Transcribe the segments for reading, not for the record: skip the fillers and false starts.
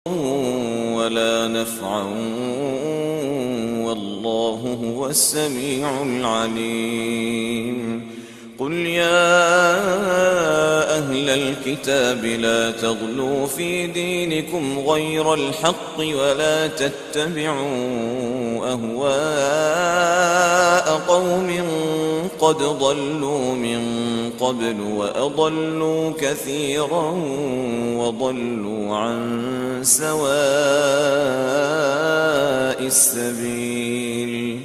ولا نفعا والله هو السميع العليم قل يا أهل الكتاب لا تغلوا في دينكم غير الحق ولا تتبعوا أهواء قوم قد ضلوا من قبل وأضلوا كثيرا وضلوا عن سواء السبيل.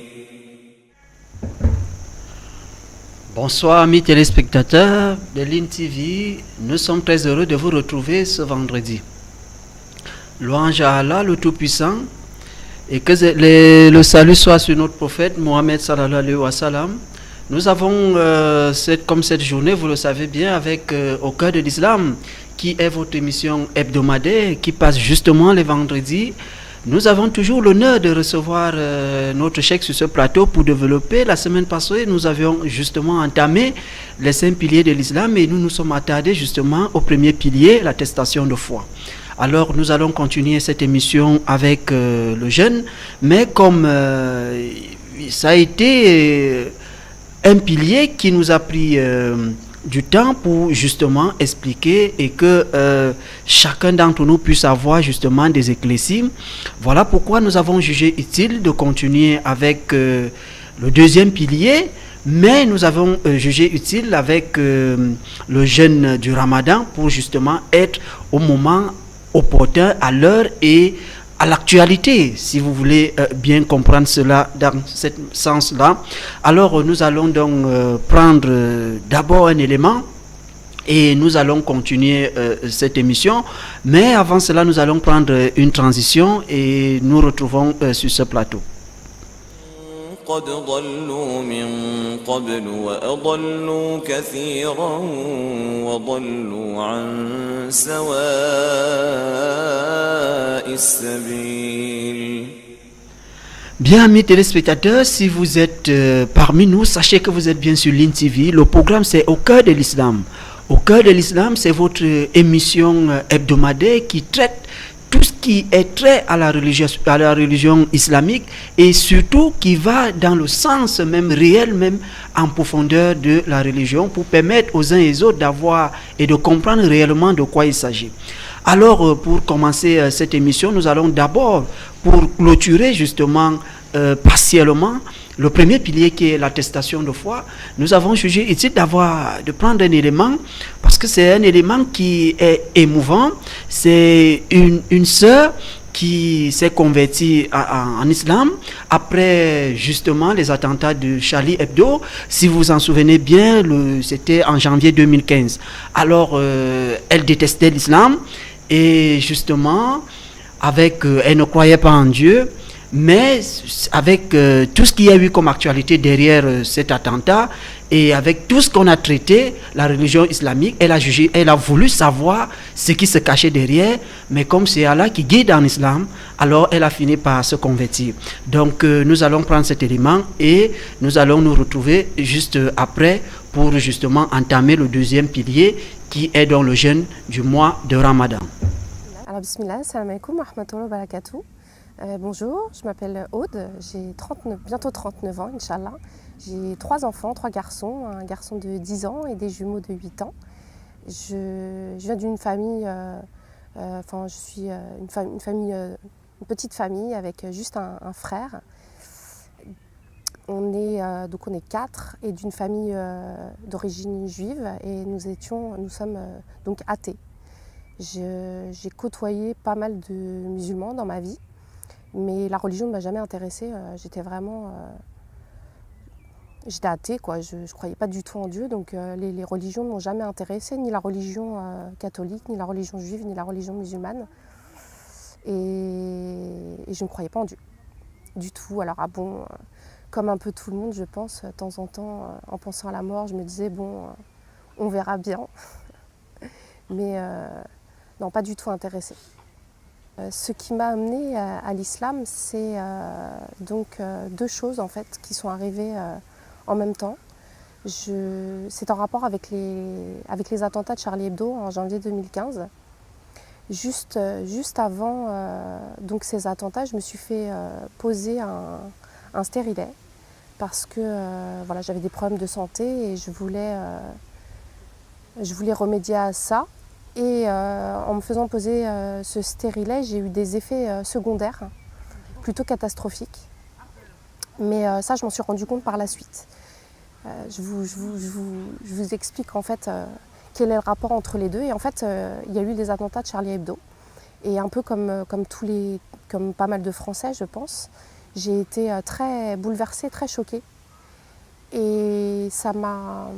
Bonsoir amis téléspectateurs de Line TV, nous sommes très heureux de vous retrouver ce vendredi. Louange à Allah le Tout-Puissant et que le salut soit sur notre prophète Mohammed sallallahu alayhi wa sallam. Nous avons comme cette journée, vous le savez bien, avec Au cœur de l'Islam, qui est votre émission hebdomadaire qui passe justement les vendredis. Nous avons toujours l'honneur de recevoir notre cheikh sur ce plateau pour développer. La semaine passée, nous avions justement entamé les 5 piliers de l'islam et nous nous sommes attardés justement au premier pilier, l'attestation de foi. Alors nous allons continuer cette émission avec le jeûne, mais comme ça a été un pilier qui nous a pris du temps pour justement expliquer et que chacun d'entre nous puisse avoir justement des éclaircies. Voilà pourquoi nous avons jugé utile de continuer avec le deuxième pilier, mais nous avons jugé utile avec le jeûne du Ramadan pour justement être au moment opportun, à l'heure et à l'actualité, si vous voulez bien comprendre cela dans ce sens-là. Alors nous allons donc prendre d'abord un élément et nous allons continuer cette émission. Mais avant cela, nous allons prendre une transition et nous retrouvons sur ce plateau. قد ضلوا من قبل وأضلوا كثيرا وضلوا عن سواء السبيل. Bien, amis téléspectateurs, si vous êtes parmi nous, sachez que vous êtes bien sur Line TV. Le programme, c'est Au cœur de l'Islam. Au cœur de l'Islam, c'est votre émission hebdomadaire qui traite tout ce qui est trait à la religion islamique et surtout qui va dans le sens même réel, même en profondeur de la religion pour permettre aux uns et aux autres d'avoir et de comprendre réellement de quoi il s'agit. Alors, pour commencer cette émission, nous allons d'abord, pour clôturer justement partiellement le premier pilier qui est l'attestation de foi, nous avons jugé utile de prendre un élément parce que c'est un élément qui est émouvant. C'est une sœur qui s'est convertie en islam après justement les attentats de Charlie Hebdo. Si vous vous en souvenez bien, c'était en janvier 2015. Alors, elle détestait l'islam et justement, elle ne croyait pas en Dieu. Mais avec tout ce qu'il y a eu comme actualité derrière cet attentat et avec tout ce qu'on a traité, la religion islamique, elle a voulu savoir ce qui se cachait derrière, mais comme c'est Allah qui guide en islam, alors elle a fini par se convertir. Donc nous allons prendre cet élément et nous allons nous retrouver juste après pour justement entamer le deuxième pilier qui est dans le jeûne du mois de Ramadan. Alors bismillah, salam alaikum wa rahmatullahi wa barakatuh. Bonjour, je m'appelle Aude, j'ai bientôt 39 ans, Inch'Allah. J'ai 3 enfants, 3 garçons, un garçon de 10 ans et des jumeaux de 8 ans. Je viens d'une famille, je suis une petite famille avec juste un frère. On est 4 et d'une famille d'origine juive et nous sommes donc athées. J'ai côtoyé pas mal de musulmans dans ma vie. Mais la religion ne m'a jamais intéressée. J'étais athée, quoi. Je ne croyais pas du tout en Dieu. Donc les religions ne m'ont jamais intéressée, ni la religion catholique, ni la religion juive, ni la religion musulmane. Et je ne croyais pas en Dieu, du tout. Alors comme un peu tout le monde, je pense, de temps en temps, en pensant à la mort, je me disais, on verra bien. Mais non, pas du tout intéressée. Ce qui m'a amenée à l'islam, c'est donc 2 choses en fait qui sont arrivées en même temps. C'est en rapport avec les attentats de Charlie Hebdo en janvier 2015. juste avant donc ces attentats, je me suis fait poser un stérilet parce que voilà, j'avais des problèmes de santé et je voulais remédier à ça. Et en me faisant poser ce stérilet, j'ai eu des effets secondaires plutôt catastrophiques. Mais ça, je m'en suis rendu compte par la suite. Je vous explique en fait quel est le rapport entre les deux. Et en fait, il y a eu les attentats de Charlie Hebdo. Et un peu comme pas mal de Français, je pense, j'ai été très bouleversée, très choquée. Et ça m'a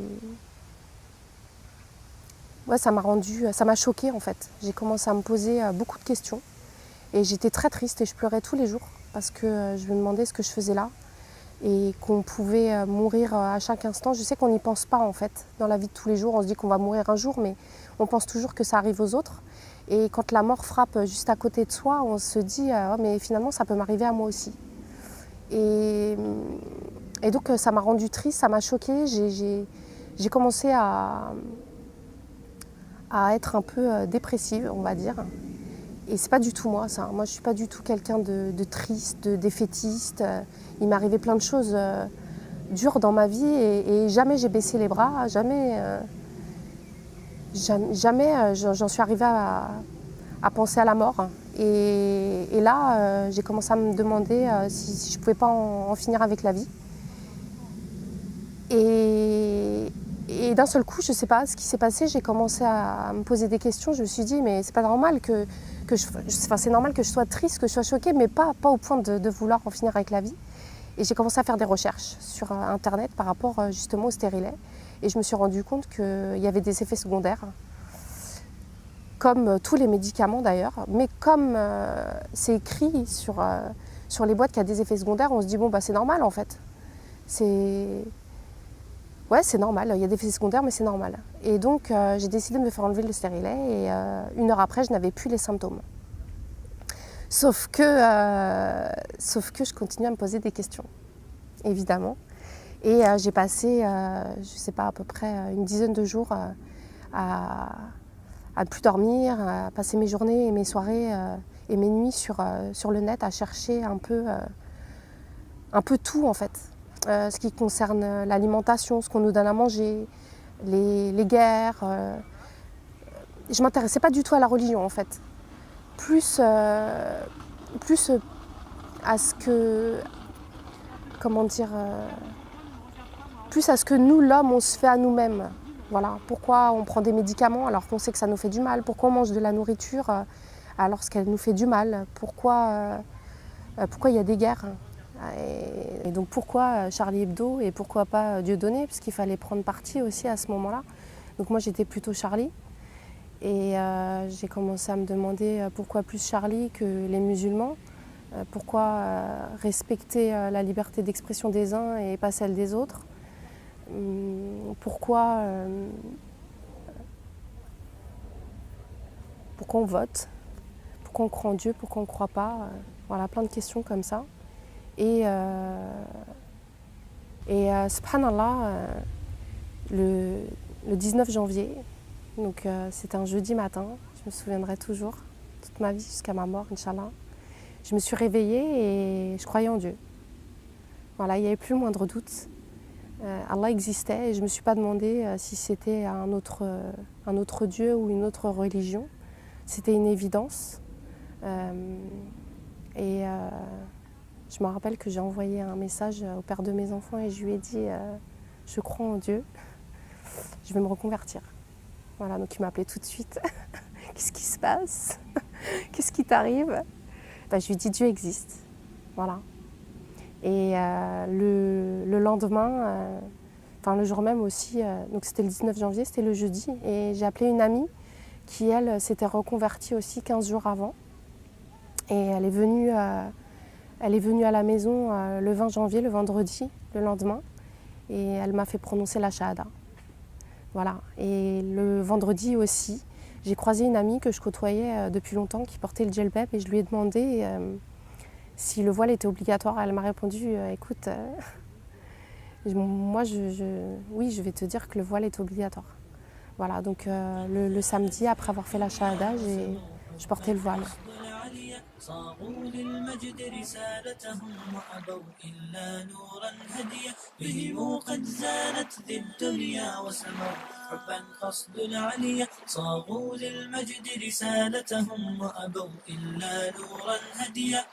choquée en fait. J'ai commencé à me poser beaucoup de questions. Et j'étais très triste et je pleurais tous les jours parce que je me demandais ce que je faisais là et qu'on pouvait mourir à chaque instant. Je sais qu'on n'y pense pas en fait dans la vie de tous les jours. On se dit qu'on va mourir un jour, mais on pense toujours que ça arrive aux autres. Et quand la mort frappe juste à côté de soi, on se dit oh, mais finalement ça peut m'arriver à moi aussi. Et donc ça m'a rendue triste, ça m'a choquée. J'ai commencé à être un peu dépressive, on va dire. Et c'est pas du tout moi, ça. Moi, je suis pas du tout quelqu'un de triste, de défaitiste. Il m'est arrivé plein de choses dures dans ma vie et jamais j'ai baissé les bras, jamais j'en suis arrivée à penser à la mort. Et là, j'ai commencé à me demander si je pouvais pas en finir avec la vie. Et d'un seul coup, je sais pas ce qui s'est passé, j'ai commencé à me poser des questions. Je me suis dit, mais c'est pas normal c'est normal que je sois triste, que je sois choquée, mais pas au point de vouloir en finir avec la vie. Et j'ai commencé à faire des recherches sur Internet par rapport justement au stérilet. Et je me suis rendu compte qu'il y avait des effets secondaires, comme tous les médicaments d'ailleurs. Mais comme c'est écrit sur les boîtes qu'il y a des effets secondaires, on se dit, bon, bah, c'est normal en fait. Ouais, c'est normal, il y a des effets secondaires, mais c'est normal. Et donc, j'ai décidé de me faire enlever le stérilet et 1 heure après, je n'avais plus les symptômes. Sauf que je continue à me poser des questions, évidemment. Et j'ai passé, je ne sais pas, à peu près une dizaine de jours à ne plus dormir, à passer mes journées et mes soirées et mes nuits sur le net à chercher un peu tout en fait. Ce qui concerne l'alimentation, ce qu'on nous donne à manger, les guerres. Je ne m'intéressais pas du tout à la religion en fait. Plus à ce que, comment dire, plus à ce que nous, l'homme, on se fait à nous-mêmes. Voilà. Pourquoi on prend des médicaments alors qu'on sait que ça nous fait du mal? Pourquoi on mange de la nourriture alors qu'elle nous fait du mal? Pourquoi il y a des guerres? Et donc pourquoi Charlie Hebdo et pourquoi pas Dieudonné, puisqu'il fallait prendre parti aussi à ce moment-là. Donc moi j'étais plutôt Charlie et j'ai commencé à me demander pourquoi plus Charlie que les musulmans, pourquoi respecter la liberté d'expression des uns et pas celle des autres, pourquoi on vote, pourquoi on croit en Dieu, pourquoi on ne croit pas, voilà, plein de questions comme ça. Et subhanallah, le 19 janvier, donc c'était un jeudi matin, je me souviendrai toujours, toute ma vie jusqu'à ma mort, Inch'Allah. Je me suis réveillée et je croyais en Dieu. Voilà, il n'y avait plus le moindre doute. Allah existait et je ne me suis pas demandé si c'était un autre Dieu ou une autre religion. C'était une évidence. Je me rappelle que j'ai envoyé un message au père de mes enfants et je lui ai dit je crois en Dieu, je vais me reconvertir. Voilà, donc il m'a appelé tout de suite. Qu'est-ce qui se passe? Qu'est-ce qui t'arrive? Je lui ai dit Dieu existe. Voilà. Et le lendemain, le jour même aussi, donc c'était le 19 janvier, c'était le jeudi, et j'ai appelé une amie qui, elle, s'était reconvertie aussi 15 jours avant. Et elle est venue à la maison le 20 janvier, le vendredi, le lendemain, et elle m'a fait prononcer la shahada. Voilà. Et le vendredi aussi, j'ai croisé une amie que je côtoyais depuis longtemps qui portait le djellab et je lui ai demandé si le voile était obligatoire. Elle m'a répondu écoute, moi oui, je vais te dire que le voile est obligatoire. Voilà, donc le samedi, après avoir fait la shahada, je portais le voile. صاغوا للمجد رسالتهم وأبوا إلا نورا هديا بهم قد زانت ذي الدنيا وسموا حبا قصد العليا صاغوا للمجد رسالتهم وأبوا إلا نورا هديا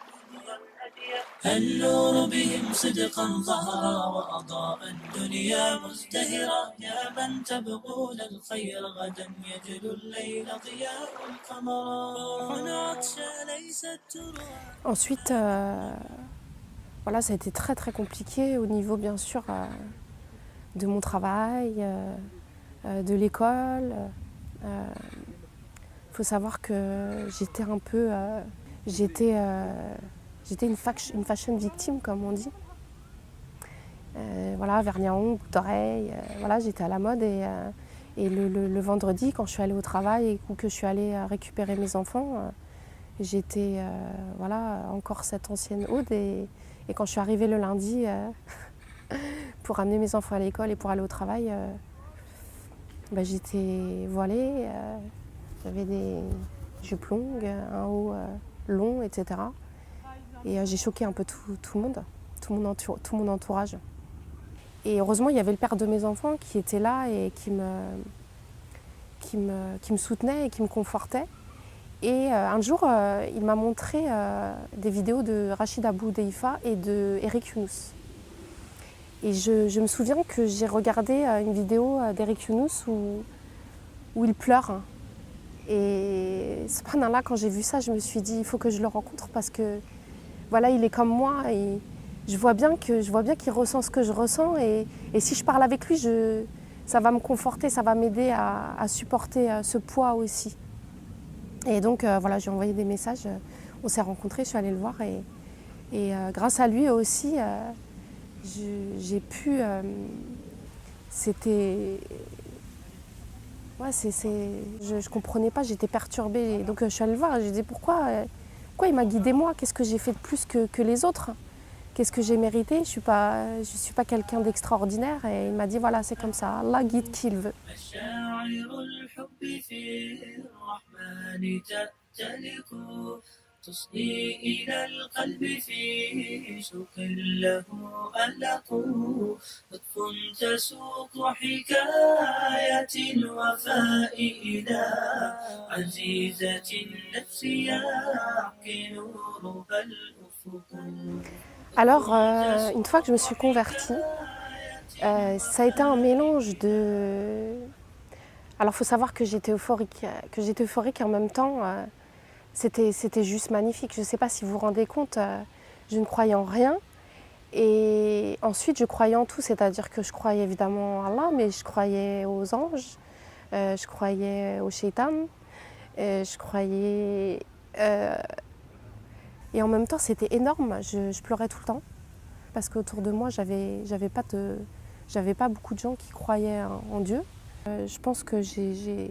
النور بهم صدقا ظهرا وأضاء الدنيا مزدهرا يا من تبغون الخير غدا يجلو الليل ضياء القمر هنا عطشا ليست تروى. Ensuite, voilà, ça a été très très compliqué au niveau bien sûr de mon travail, de l'école. Il faut savoir que j'étais un peu, j'étais une fashion victime comme on dit. Voilà, vernis à ongles, boucles d'oreilles, voilà, j'étais à la mode et le vendredi quand je suis allée au travail ou que je suis allée récupérer mes enfants, j'étais voilà, encore cette ancienne Aude et quand je suis arrivée le lundi pour amener mes enfants à l'école et pour aller au travail, j'étais voilée, j'avais des jupes longues, un haut long, etc. Et j'ai choqué un peu tout le monde, tout mon entourage. Et heureusement, il y avait le père de mes enfants qui était là et qui me soutenait et qui me confortait. Et un jour, il m'a montré des vidéos de Rachid Abou Deifa et de Eric Younous. Et je me souviens que j'ai regardé une vidéo d'Eric Younous où il pleure. Et subhanallah, quand j'ai vu ça, je me suis dit, il faut que je le rencontre parce que voilà, il est comme moi et je vois bien qu'il ressent ce que je ressens et si je parle avec lui, ça va me conforter, ça va m'aider à supporter ce poids aussi. Et donc voilà, j'ai envoyé des messages, on s'est rencontrés, je suis allée le voir et grâce à lui aussi, j'ai pu... c'était... Ouais, je comprenais pas, j'étais perturbée. Donc je suis allée le voir et j'ai dit pourquoi il m'a guidée moi? Qu'est-ce que j'ai fait de plus que les autres? Qu'est-ce que j'ai mérité? Je suis pas quelqu'un d'extraordinaire. Et il m'a dit voilà, c'est comme ça, Allah guide qui il veut. تصغي إلى القلب في شوق له ألق لطف تسوق حكاية الوفاء إلى عزيزة النفس يعقل ربى الأفق. Alors, une fois que je me suis convertie, ça a été un mélange de... Alors, il faut savoir que j'étais euphorique et en même temps... C'était juste magnifique. Je ne sais pas si vous vous rendez compte, je ne croyais en rien. Et ensuite, je croyais en tout. C'est-à-dire que je croyais évidemment en Allah, mais je croyais aux anges, je croyais au shaitan, je croyais... Et en même temps, c'était énorme. Je pleurais tout le temps. Parce qu'autour de moi, j'avais pas beaucoup de gens qui croyaient en Dieu. Je pense que je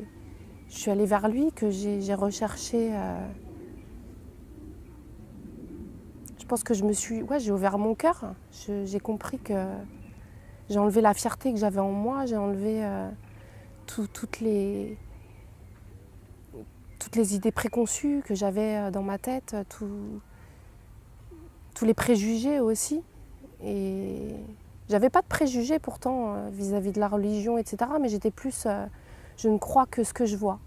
suis allée vers lui, que j'ai recherché... je pense que j'ai ouvert mon cœur. J'ai compris que j'ai enlevé la fierté que j'avais en moi, j'ai enlevé toutes les idées préconçues que j'avais dans ma tête, tous les préjugés aussi. Et j'avais pas de préjugés pourtant vis-à-vis de la religion, etc. Mais j'étais plus... je ne crois que ce que je vois.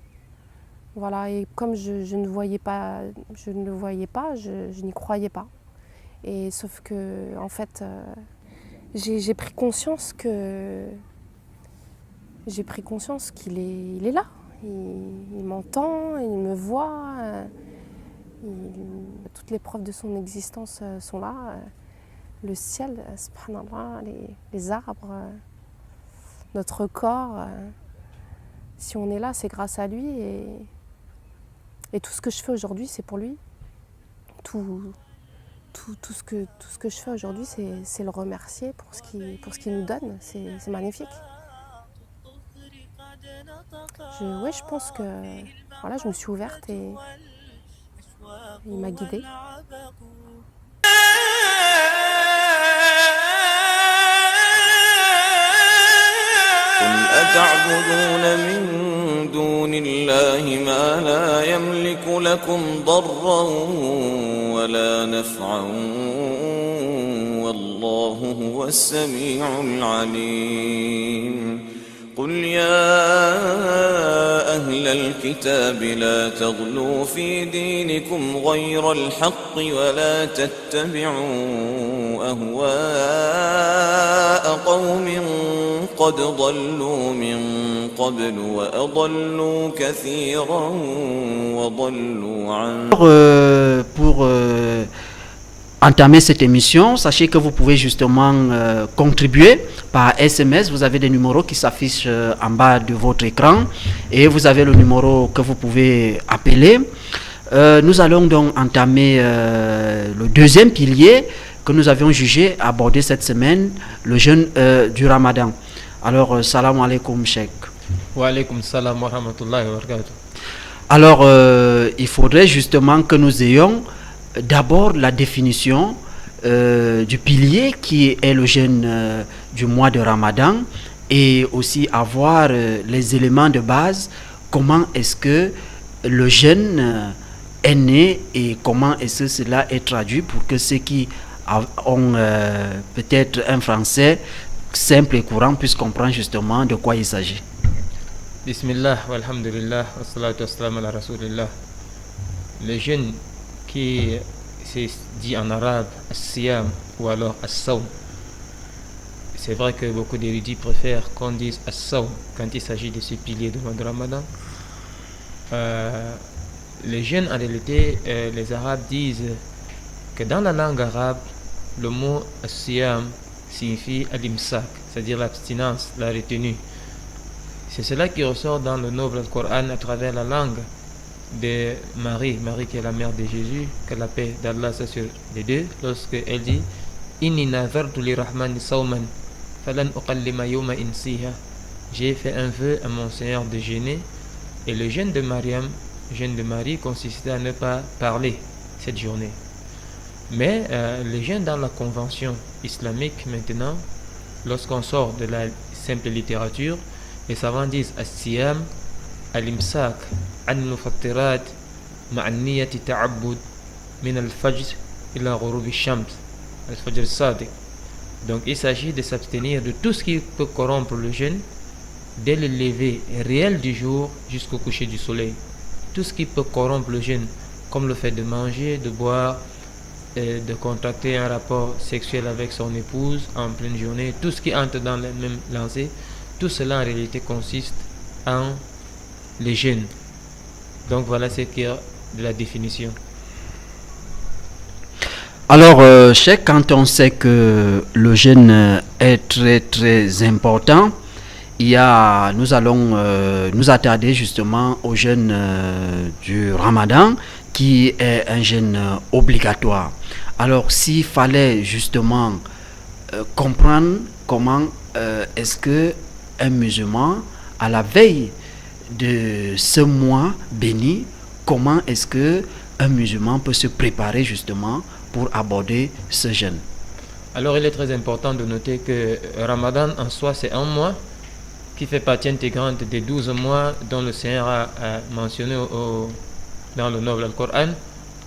Voilà, et comme je ne le voyais pas, je n'y croyais pas. Et sauf que, en fait, j'ai pris conscience qu'il est là. Il m'entend, il me voit. Toutes les preuves de son existence sont là. Le ciel, subhanallah, les arbres, notre corps. Si on est là, c'est grâce à lui et tout ce que je fais aujourd'hui, c'est pour lui. Tout ce que je fais aujourd'hui, c'est le remercier pour ce qu'il nous donne. C'est magnifique. Je pense que voilà, je me suis ouverte et il m'a guidée. قل أتعبدون من دون الله ما لا يملك لكم ضرا ولا نفعا والله هو السميع العليم قل يا أهل الكتاب لا تغلوا في دينكم غير الحق ولا تتبعوا أهواء قوم قد ضلوا من قبل وأضلوا كثيرا وضلوا عن Pour entamer cette émission, sachez que vous pouvez justement contribuer par SMS. Vous avez des numéros qui s'affichent en bas de votre écran et vous avez le numéro que vous pouvez appeler. Nous allons donc entamer le deuxième pilier que nous avions jugé aborder cette semaine, le jeûne du Ramadan. Alors, salam alaikum, Cheikh. Wa alaikum salam wa rahmatullahi wa barakatuh. Alors, il faudrait justement que nous ayons d'abord la définition du pilier qui est le jeûne du mois de Ramadan et aussi avoir les éléments de base, comment est-ce que le jeûne est né et comment est-ce que cela est traduit pour que ceux qui ont peut-être un français simple et courant puissent comprendre justement de quoi il s'agit. Bismillah, walhamdulillah, wassalatu wassalamu ala rasulillah. Le jeûne qui c'est dit en arabe as-siyam ou alors as-sawm. C'est vrai que beaucoup d'érudits préfèrent qu'on dise as-sawm quand il s'agit de ce pilier du mois de Ramadan. Les jeûnes, en réalité, les Arabes disent que dans la langue arabe, le mot as-siyam signifie al-imsak, c'est-à-dire l'abstinence, la retenue. C'est cela qui ressort dans le noble Coran à travers la langue de Marie qui est la mère de Jésus, que la paix d'Allah soit sur les deux, lorsque elle dit Inni nazartu li rahmani sawman falan uqallima yawma insiha. J'ai fait un vœu à mon Seigneur de jeûner, et le jeûne de Marie consistait à ne pas parler cette journée. Mais le jeûne dans la convention islamique maintenant, lorsqu'on sort de la simple littérature, les savants disent as-siyam al-imsak an al-mufattirat ma'a niyyati ta'abbud min al-fajr ila ghurub ash-shams al-fajr as-sadiq. Donc il s'agit de s'abstenir de tout ce qui peut corrompre le jeûne dès le lever réel du jour jusqu'au coucher du soleil. Tout ce qui peut corrompre le jeûne, comme le fait de manger, de boire, de contracter un rapport sexuel avec son épouse en pleine journée, tout ce qui entre dans la même lancée, tout cela en réalité consiste en le jeûne. Donc voilà ce qui est de la définition. Alors, Cheikh, quand on sait que le jeûne est très très important, nous allons nous attarder justement au jeûne du Ramadan, qui est un jeûne obligatoire. Alors, s'il fallait justement comprendre comment est-ce que un musulman, à la veille de ce mois béni, comment est-ce que un musulman peut se préparer justement pour aborder ce jeûne? Alors il est très important de noter que Ramadan en soi c'est un mois qui fait partie intégrante des 12 mois dont le Seigneur a mentionné dans le noble Coran.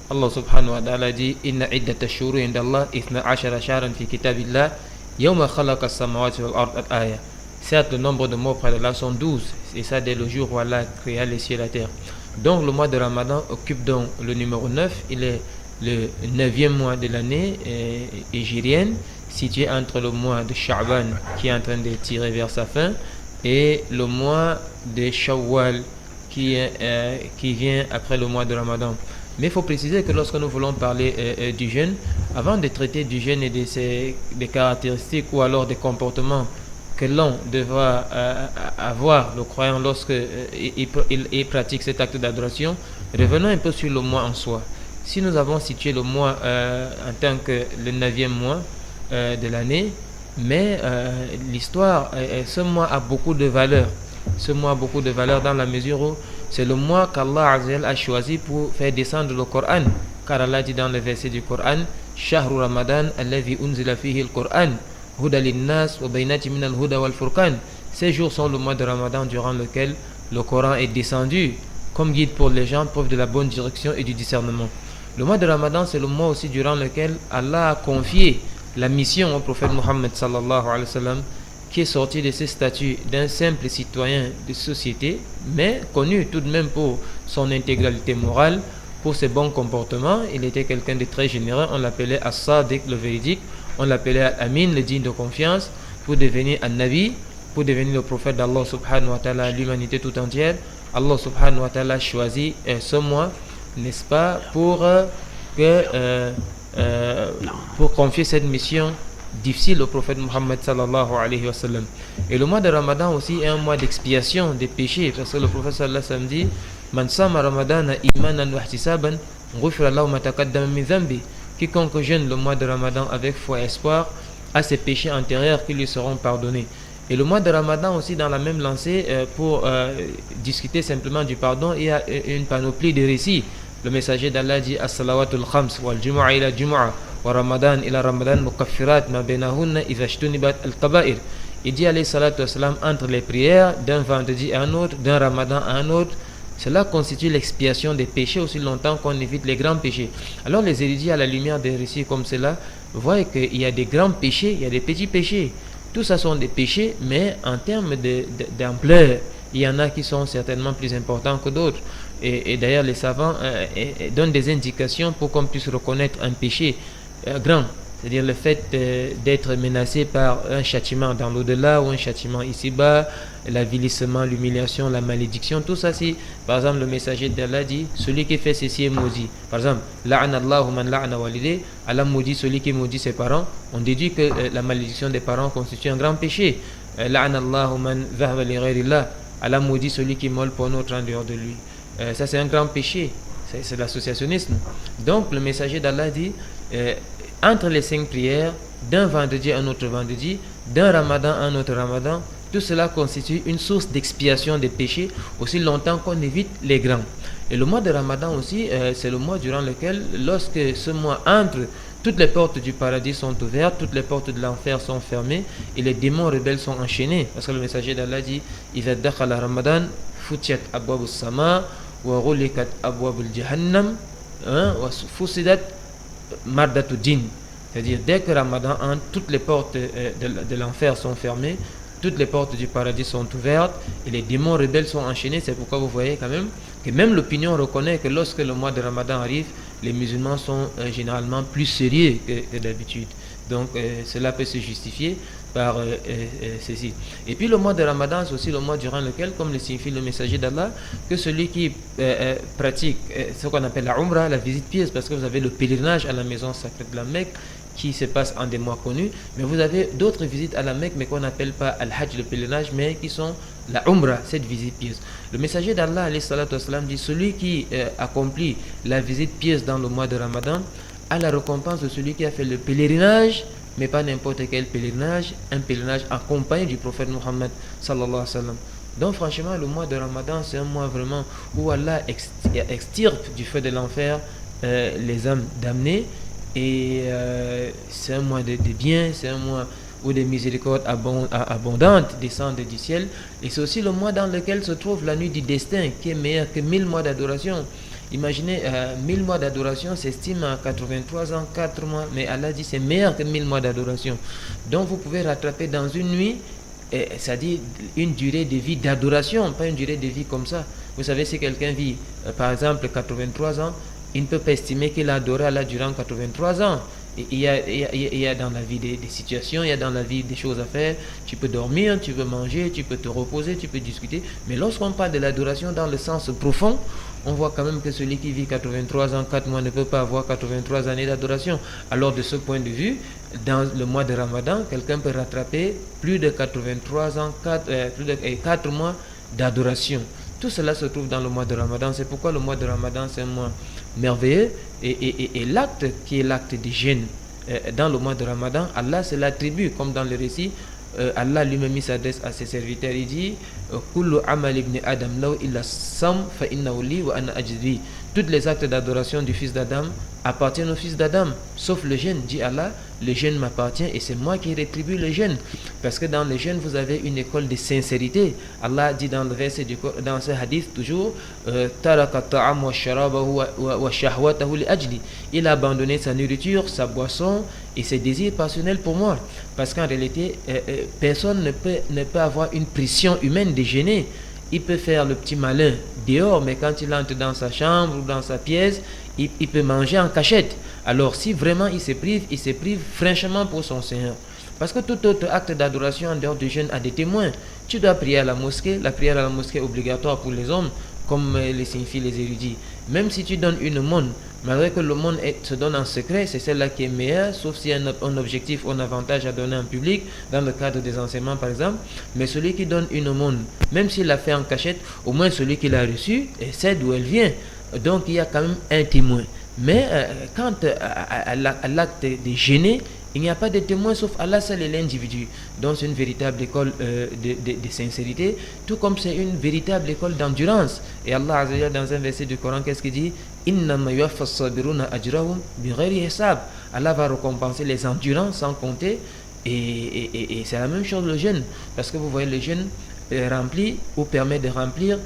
Allah subhanahu wa ta'ala dit Inna iddata shuru inda Allah 12 shahran fi kitabillah yawma khalaqa as-samawati wal ard al-aya. Certes, le nombre de mois près d'Allah sont 12, et ça dès le jour où Allah créa les cieux et la terre. Donc le mois de Ramadan occupe donc le numéro 9, il est le 9e mois de l'année hégirienne, situé entre le mois de Sha'ban qui est en train de tirer vers sa fin et le mois de Shawwal qui vient après le mois de Ramadan. Mais il faut préciser que lorsque nous voulons parler du jeûne, avant de traiter du jeûne et des caractéristiques ou alors des comportements que l'on devra avoir, le croyant, lorsque il pratique cet acte d'adoration, revenons un peu sur le mois en soi. Si nous avons situé le mois en tant que le 9e mois de l'année, mais l'histoire, ce mois a beaucoup de valeur. Ce mois a beaucoup de valeur dans la mesure où c'est le mois qu'Allah a choisi pour faire descendre le Coran. Car Allah dit dans le verset du Coran, Shahru Ramadan alladhi unzila fihi al-Quran huda lin-nas wa baynati min al-huda wal-furqan. Ces jours sont le mois de Ramadan durant lequel le Coran est descendu comme guide pour les gens, preuve de la bonne direction et du discernement. Le mois de Ramadan, c'est le mois aussi durant lequel Allah a confié la mission au prophète Mohammed sallallahu alayhi wa sallam, qui est sorti de ses statuts d'un simple citoyen de société, mais connu tout de même pour son intégralité morale, pour ses bons comportements. Il était quelqu'un de très généreux, on l'appelait As-Sadiq, le véridique, on l'appelait Al-Amin, le digne de confiance, pour devenir un Nabi, pour devenir le prophète d'Allah subhanahu wa ta'ala, l'humanité tout entière. Allah subhanahu wa ta'ala choisit ce mois, n'est-ce pas, pour confier cette mission difficile au prophète Muhammad sallallahu alayhi wa sallam. Et le mois de Ramadan aussi est un mois d'expiation des péchés, parce que le prophète sallallahu alayhi wa sallam dit Man sama ramadana imanan wa ihtisaban ghufira lahu ma taqaddama min dhanbi. Quiconque jeûne le mois de Ramadan avec foi et espoir a ses péchés antérieurs qui lui seront pardonnés. Et le mois de Ramadan aussi, dans la même lancée, pour discuter simplement du pardon, il y a une panoplie de récits. Le messager d'Allah dit As-salawatul khams wal jumu'a ila jumu'a wa ramadan ila ramadan mukaffirat ma bainahunna idha ijtunibat al-kaba'ir. Il dit alayhi salatu wassalam, entre les prières d'un vendredi à un autre, d'un ramadan à un autre, cela constitue l'expiation des péchés aussi longtemps qu'on évite les grands péchés. Alors les érudits, à la lumière des récits comme cela, voient qu'il y a des grands péchés, il y a des petits péchés. Tout ça sont des péchés, mais en termes d'ampleur, il y en a qui sont certainement plus importants que d'autres. Et d'ailleurs, les savants donnent des indications pour qu'on puisse reconnaître un péché grand. C'est-à-dire le fait d'être menacé par un châtiment dans l'au-delà ou un châtiment ici-bas, l'avilissement, l'humiliation, la malédiction, tout ça, c'est, par exemple, le messager d'Allah dit, celui qui fait ceci est maudit. Par exemple, la'ana Allahu man la'ana walidayhi, Allah maudit celui qui maudit ses parents. On déduit que la malédiction des parents constitue un grand péché. La'ana Allahu man dhahaba li ghayrillah, Allah maudit celui qui mole pour un autre en dehors de lui. Ça, c'est un grand péché. C'est l'associationnisme. Donc, le messager d'Allah dit, entre les 5 prières, d'un vendredi à un autre vendredi, d'un ramadan à un autre ramadan, tout cela constitue une source d'expiation des péchés aussi longtemps qu'on évite les grands. Et le mois de Ramadan aussi, c'est le mois durant lequel, lorsque ce mois entre, toutes les portes du paradis sont ouvertes, toutes les portes de l'enfer sont fermées et les démons rebelles sont enchaînés. Parce que le messager d'Allah dit إِذَا دَخَلَ رَمَضَانَ فُتِيَتْ أَبْوَابُ السَّمَاءِ وَغُلِقَتْ أَبْوَابُ الْجَهَنَّمِ وَفُسِدَتْ مَرْدَةُ الدِّينِ. C'est-à-dire, dès que Ramadan entre, toutes les portes de l'enfer sont fermées, toutes les portes du paradis sont ouvertes et les démons rebelles sont enchaînés. C'est pourquoi vous voyez quand même que même l'opinion reconnaît que lorsque le mois de Ramadan arrive, les musulmans sont généralement plus sérieux que d'habitude. Donc cela peut se justifier par ceci. Et puis le mois de Ramadan, c'est aussi le mois durant lequel, comme le signifie le messager d'Allah, que celui qui pratique ce qu'on appelle la Umrah, la visite pieuse, parce que vous avez le pèlerinage à la maison sacrée de la Mecque, qui se passe en des mois connus, mais vous avez d'autres visites à la Mecque, mais qu'on n'appelle pas Al-Hajj, le pèlerinage, mais qui sont la Umrah, cette visite pieuse. Le messager d'Allah, alayhi salatu wassalam, dit, celui qui accomplit la visite pieuse dans le mois de Ramadan a la récompense de celui qui a fait le pèlerinage, mais pas n'importe quel pèlerinage, un pèlerinage accompagné du prophète Muhammad sallallahu alayhi wa sallam. Donc franchement, le mois de Ramadan, c'est un mois vraiment où Allah extirpe du feu de l'enfer les âmes damnées. Et c'est un mois de bien, c'est un mois où des miséricordes abondantes descendent du ciel. Et c'est aussi le mois dans lequel se trouve la nuit du destin, qui est meilleure que 1000 mois d'adoration. Imaginez, 1000 mois d'adoration s'estime à 83 ans, 4 mois, mais Allah dit c'est meilleur que 1000 mois d'adoration. Donc vous pouvez rattraper dans une nuit, c'est-à-dire une durée de vie d'adoration, pas une durée de vie comme ça. Vous savez, si quelqu'un vit, par exemple, 83 ans, il ne peut pas estimer qu'il a adoré Allah durant 83 ans. Il y a dans la vie des situations, il y a dans la vie des choses à faire. Tu peux dormir, tu peux manger, tu peux te reposer, tu peux discuter. Mais lorsqu'on parle de l'adoration dans le sens profond, on voit quand même que celui qui vit 83 ans, 4 mois ne peut pas avoir 83 années d'adoration. Alors de ce point de vue, dans le mois de Ramadan, quelqu'un peut rattraper plus de 83 ans, 4 mois d'adoration. Tout cela se trouve dans le mois de Ramadan. C'est pourquoi le mois de Ramadan, c'est un mois merveilleux. Et l'acte qui est l'acte de jeûne dans le mois de Ramadan, Allah se l'attribue, comme dans le récit. Allah lui-même s'adresse à ses serviteurs. Il dit Kullu amal ibn Adam law illa sam fa innahu li wa ana ajzi. Tous les actes d'adoration du fils d'Adam appartiennent au fils d'Adam, sauf le jeûne, dit Allah. Le jeûne m'appartient et c'est moi qui rétribue le jeûne. Parce que dans le jeûne, vous avez une école de sincérité. Allah dit dans le verset dans ce hadith toujours, il a abandonné sa nourriture, sa boisson et ses désirs passionnels pour moi. Parce qu'en réalité, personne ne peut avoir une pression humaine de jeûner. Il peut faire le petit malin dehors, mais quand il entre dans sa chambre ou dans sa pièce, il peut manger en cachette. Alors si vraiment il se prive franchement pour son Seigneur. Parce que tout autre acte d'adoration en dehors du jeûne a des témoins. Tu dois prier à la mosquée. La prière à la mosquée est obligatoire pour les hommes, comme les signifient les érudits. Même si tu donnes une aumône, malgré que l'aumône se donne en secret, c'est celle-là qui est meilleure, sauf s'il y a un objectif ou un avantage à donner en public, dans le cadre des enseignements par exemple. Mais celui qui donne une aumône, même s'il l'a fait en cachette, au moins celui qui l'a reçu sait d'où elle vient. Donc il y a quand même un témoin. Mais quant à l'acte de jeûner, il n'y a pas de témoin sauf Allah seul et l'individu. Donc c'est une véritable école de sincérité, tout comme c'est une véritable école d'endurance. Et Allah Azza wa Jalla, dans un verset du Coran, qu'est-ce qu'il dit? Innama yuwaffas sabiruna ajrahum bighayri hisab. Allah va récompenser les endurants sans compter. Et c'est la même chose le jeûne. Parce que vous voyez, le jeûne remplit ou permet de remplir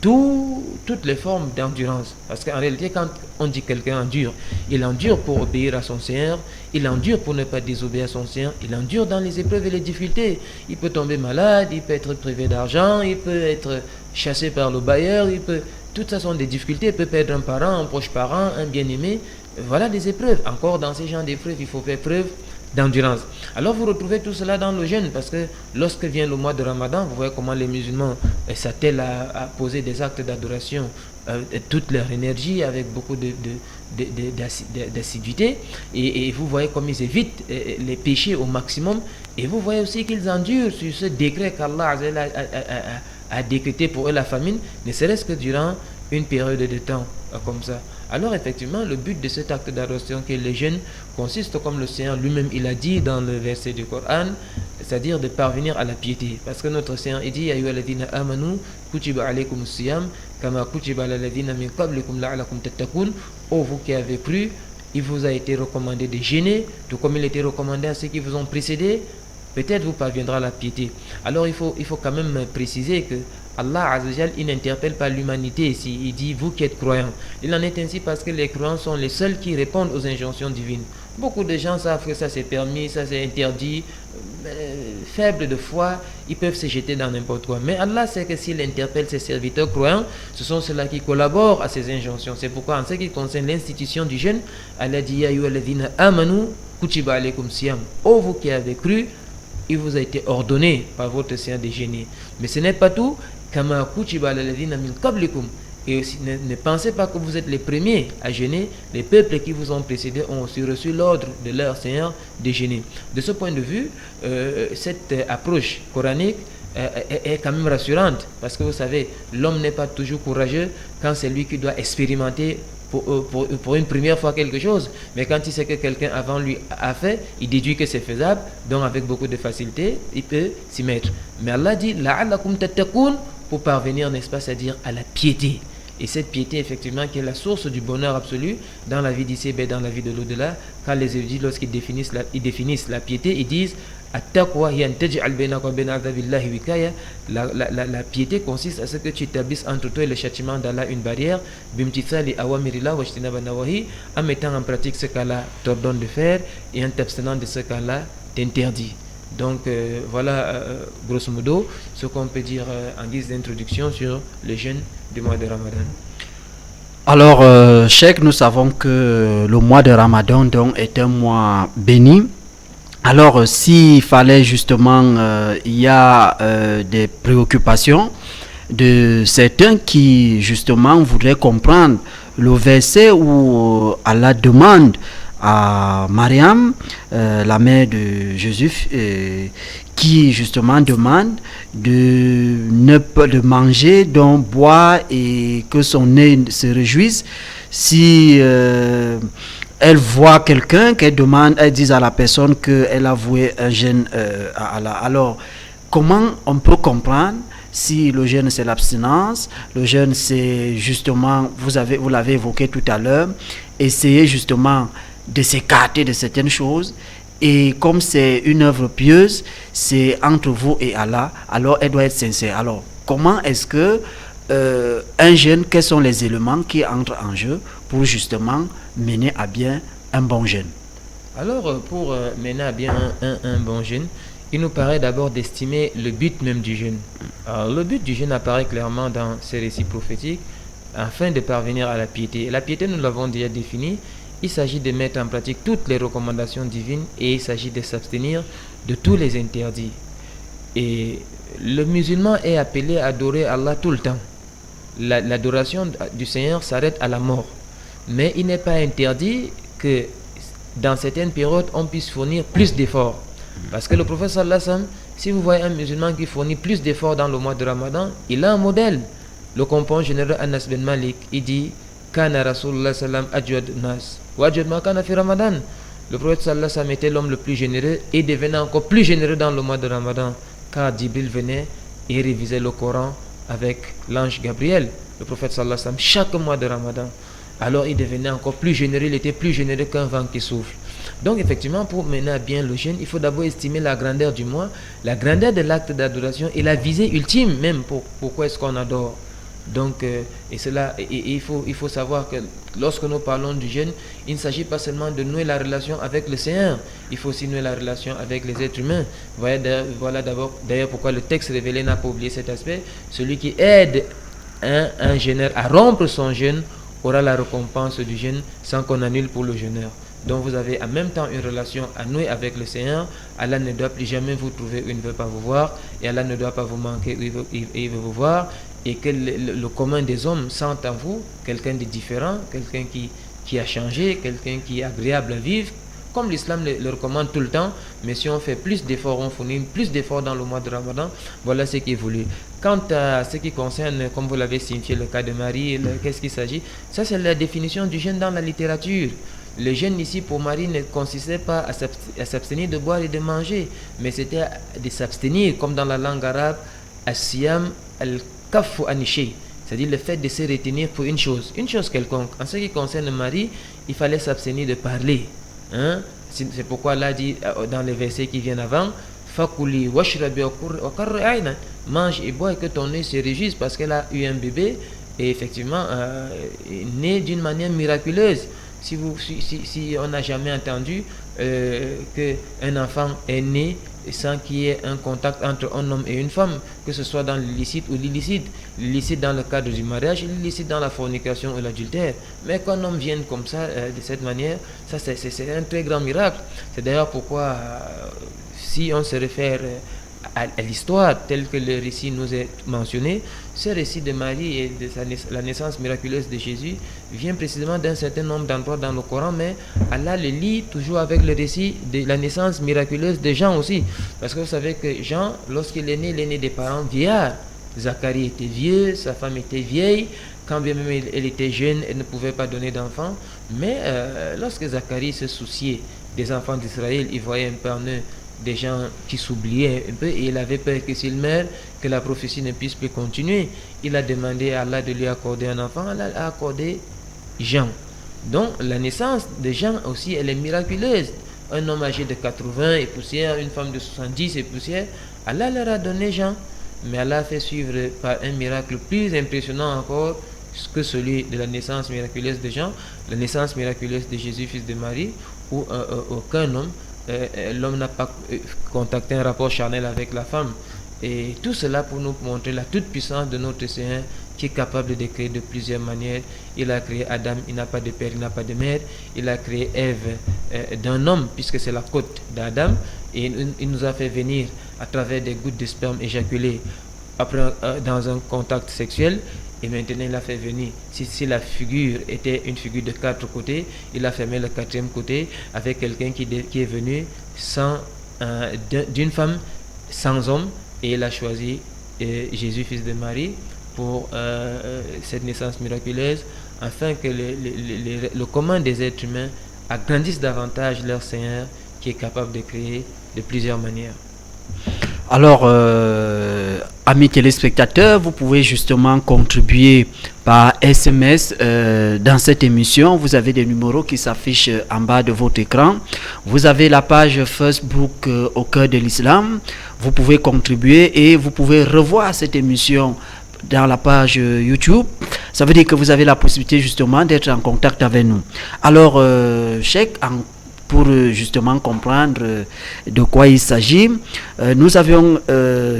toutes les formes d'endurance. Parce qu'en réalité, quand on dit quelqu'un endure, il endure pour obéir à son Seigneur, il endure pour ne pas désobéir à son Seigneur, il endure dans les épreuves et les difficultés. Il peut tomber malade, il peut être privé d'argent, il peut être chassé par le bailleur, toutes ça sont des difficultés, il peut perdre un parent, un proche parent, un bien-aimé. Voilà des épreuves. Encore dans ces genres d'épreuves, il faut faire preuve d'endurance. Alors vous retrouvez tout cela dans le jeûne, parce que lorsque vient le mois de Ramadan, vous voyez comment les musulmans s'attellent à poser des actes d'adoration, toute leur énergie avec beaucoup d'assiduité, et vous voyez comme ils évitent les péchés au maximum, et vous voyez aussi qu'ils endurent sur ce décret qu'Allah a décrété pour eux, la famine, ne serait-ce que durant une période de temps comme ça. Alors effectivement, le but de cet acte d'adoration qui est le jeûne consiste, comme le Seigneur lui-même il a dit dans le verset du Coran, c'est-à-dire de parvenir à la piété. Parce que notre Seigneur il dit Ya ayyuhalladhina amanu kutiba alaykumus siyam kama kutiba alal ladhina min qablikum la'allakum tattaqun. Oh vous qui avez cru, il vous a été recommandé de jeûner, tout comme il a été recommandé à ceux qui vous ont précédés. Peut-être vous parviendrez à la piété. Alors il faut quand même préciser que Allah Azza wa Jal, il n'interpelle pas l'humanité ici, il dit vous qui êtes croyants. Il en est ainsi parce que les croyants sont les seuls qui répondent aux injonctions divines. Beaucoup de gens savent que ça c'est permis, ça c'est interdit, faibles de foi, ils peuvent se jeter dans n'importe quoi. Mais Allah sait que s'il interpelle ses serviteurs croyants, ce sont ceux-là qui collaborent à ces injonctions. C'est pourquoi en ce qui concerne l'institution du jeûne, Allah dit Ya ayyuhalladhina amanu kutiba alaykum siyam. Oh vous qui avez cru, il vous a été ordonné par votre Seigneur de jeûner. Mais ce n'est pas tout. Kama kutiba alal ladhina min qablikum. Et aussi, ne pensez pas que vous êtes les premiers à jeûner. Les peuples qui vous ont précédés ont aussi reçu l'ordre de leur Seigneur de jeûner. De ce point de vue, cette approche coranique est quand même rassurante. Parce que vous savez, l'homme n'est pas toujours courageux quand c'est lui qui doit expérimenter pour une première fois quelque chose. Mais quand il sait que quelqu'un avant lui a fait, il déduit que c'est faisable. Donc avec beaucoup de facilité, il peut s'y mettre. Mais Allah dit la'allakum tattaqun, pour parvenir, n'est-ce pas, c'est-à-dire à la piété. Et cette piété, effectivement, qui est la source du bonheur absolu dans la vie d'ici et dans la vie de l'au-delà. Quand les érudits, lorsqu'ils définissent la piété, ils disent la piété consiste à ce que tu établisses entre toi et le châtiment d'Allah une barrière, en mettant en pratique ce qu'Allah t'ordonne de faire et en t'abstenant de ce qu'Allah t'interdit. Donc voilà grosso modo ce qu'on peut dire en guise d'introduction sur le jeûne du mois de Ramadan. Alors, Cheikh, nous savons que le mois de Ramadan donc, est un mois béni. Alors, s'il fallait justement, il y a des préoccupations de certains qui justement voudraient comprendre le verset où Allah demande à Mariam, la mère de Jésus, qui justement demande de manger, d'en boire et que son nez se réjouisse. Si elle voit quelqu'un, qu'elle demande, elle dit à la personne qu'elle a voué un jeûne à Allah. Alors, comment on peut comprendre Si le jeûne c'est l'abstinence, le jeûne c'est justement, vous l'avez évoqué tout à l'heure, essayer justement de s'écarter de certaines choses. Et comme c'est une œuvre pieuse, c'est entre vous et Allah, alors elle doit être sincère. Alors, comment est-ce que un jeûne, quels sont les éléments qui entrent en jeu pour justement mener à bien un bon jeûne? Alors, pour mener à bien un bon jeûne, il nous paraît d'abord d'estimer le but même du jeûne. Alors, le but du jeûne apparaît clairement dans ces récits prophétiques afin de parvenir à la piété. La piété, nous l'avons déjà définie, il s'agit de mettre en pratique toutes les recommandations divines et il s'agit de s'abstenir de tous les interdits. Et le musulman est appelé à adorer Allah tout le temps. L'adoration du Seigneur s'arrête à la mort. Mais il n'est pas interdit que dans certaines périodes, on puisse fournir plus d'efforts. Parce que le prophète sallallahu alayhi wa sallam, si vous voyez un musulman qui fournit plus d'efforts dans le mois de Ramadan, il a un modèle. Le compagnon général Anas bin Malik, il dit Kana Rasulullah sallam ajwad nas wa ajwad ma kana fi Ramadan. Le prophète sallallahu alayhi wa sallam était l'homme le plus généreux et devenait encore plus généreux dans le mois de Ramadan, car Jibril venait et révisait le Coran avec l'ange Gabriel. Le prophète sallallahu alayhi wa sallam, chaque mois de Ramadan, alors il devenait encore plus généreux, il était plus généreux qu'un vent qui souffle. Donc effectivement, pour mener à bien le jeûne, il faut d'abord estimer la grandeur du mois, la grandeur de l'acte d'adoration et la visée ultime même pourquoi est-ce qu'on adore. Donc, il faut savoir que lorsque nous parlons du jeûne, il ne s'agit pas seulement de nouer la relation avec le Seigneur, il faut aussi nouer la relation avec les êtres humains. Voilà d'ailleurs pourquoi le texte révélé n'a pas oublié cet aspect. Celui qui aide un jeûneur à rompre son jeûne aura la récompense du jeûne sans qu'on annule pour le jeûneur. Donc vous avez en même temps une relation à nouer avec le Seigneur. Allah ne doit plus jamais vous trouver où il ne veut pas vous voir, et Allah ne doit pas vous manquer où il veut vous voir, et que le commun des hommes sent en vous quelqu'un de différent, quelqu'un qui a changé, quelqu'un qui est agréable à vivre, comme l'islam le recommande tout le temps. Mais si on fait plus d'efforts, on fournit plus d'efforts dans le mois de Ramadan, voilà ce qui est voulu. Quant à ce qui concerne, comme vous l'avez signifié, le cas de Marie, qu'est-ce qu'il s'agit? Ça, c'est la définition du jeûne dans la littérature. Le jeûne ici pour Marie ne consistait pas à s'abstenir de boire et de manger, mais c'était de s'abstenir, comme dans la langue arabe, as-siyam al-kafu anishay, c'est-à-dire le fait de se retenir pour une chose quelconque. En ce qui concerne Marie, il fallait s'abstenir de parler. C'est pourquoi Allah dit dans les versets qui viennent avant, Fakuli washrabi wa qarri ayna, mange et bois et que ton œil se réjouisse, parce qu'elle a eu un bébé et effectivement né d'une manière miraculeuse. Si on n'a jamais entendu qu'un enfant est né sans qu'il y ait un contact entre un homme et une femme, que ce soit dans l'illicite ou l'illicite, l'illicite dans le cadre du mariage, l'illicite dans la fornication ou l'adultère. Mais qu'un homme vienne comme ça, de cette manière, ça c'est un très grand miracle. C'est d'ailleurs pourquoi, si on se réfère à l'histoire telle que le récit nous est mentionné, ce récit de Marie et de la naissance miraculeuse de Jésus vient précisément d'un certain nombre d'endroits dans le Coran, mais Allah le lit toujours avec le récit de la naissance miraculeuse de Jean aussi, parce que vous savez que Jean, lorsqu'il est né des parents vieillards. Zacharie était vieux, sa femme était vieille, quand bien même elle était jeune, elle ne pouvait pas donner d'enfants, mais lorsque Zacharie se souciait des enfants d'Israël, il voyait un peu en eux des gens qui s'oubliaient un peu, et il avait peur que s'il meurt, que la prophétie ne puisse plus continuer. Il a demandé à Allah de lui accorder un enfant. Allah a accordé Jean. Donc la naissance de Jean aussi, elle est miraculeuse. Un homme âgé de 80 et poussière, une femme de 70 et poussière, Allah leur a donné Jean. Mais Allah a fait suivre par un miracle plus impressionnant encore que celui de la naissance miraculeuse de Jean, la naissance miraculeuse de Jésus, fils de Marie, où aucun homme, l'homme n'a pas contacté un rapport charnel avec la femme. Et tout cela pour nous montrer la toute puissance de notre Seigneur, qui est capable de créer de plusieurs manières. Il a créé Adam, il n'a pas de père, il n'a pas de mère. Il a créé Ève d'un homme, puisque c'est la côte d'Adam, et il nous a fait venir à travers des gouttes de sperme éjaculées après, dans un contact sexuel. Et maintenant il a fait venir, si la figure était une figure de 4 côtés, il a fermé le 4e côté avec quelqu'un qui est venu d'une femme sans homme, et il a choisi Jésus, fils de Marie, pour cette naissance miraculeuse, afin que le commun des êtres humains agrandisse davantage leur Seigneur, qui est capable de créer de plusieurs manières. Alors, amis téléspectateurs, vous pouvez justement contribuer par SMS dans cette émission. Vous avez des numéros qui s'affichent en bas de votre écran. Vous avez la page Facebook au cœur de l'islam. Vous pouvez contribuer et vous pouvez revoir cette émission dans la page YouTube. Ça veut dire que vous avez la possibilité justement d'être en contact avec nous. Alors, Cheikh, pour justement comprendre de quoi il s'agit, nous avions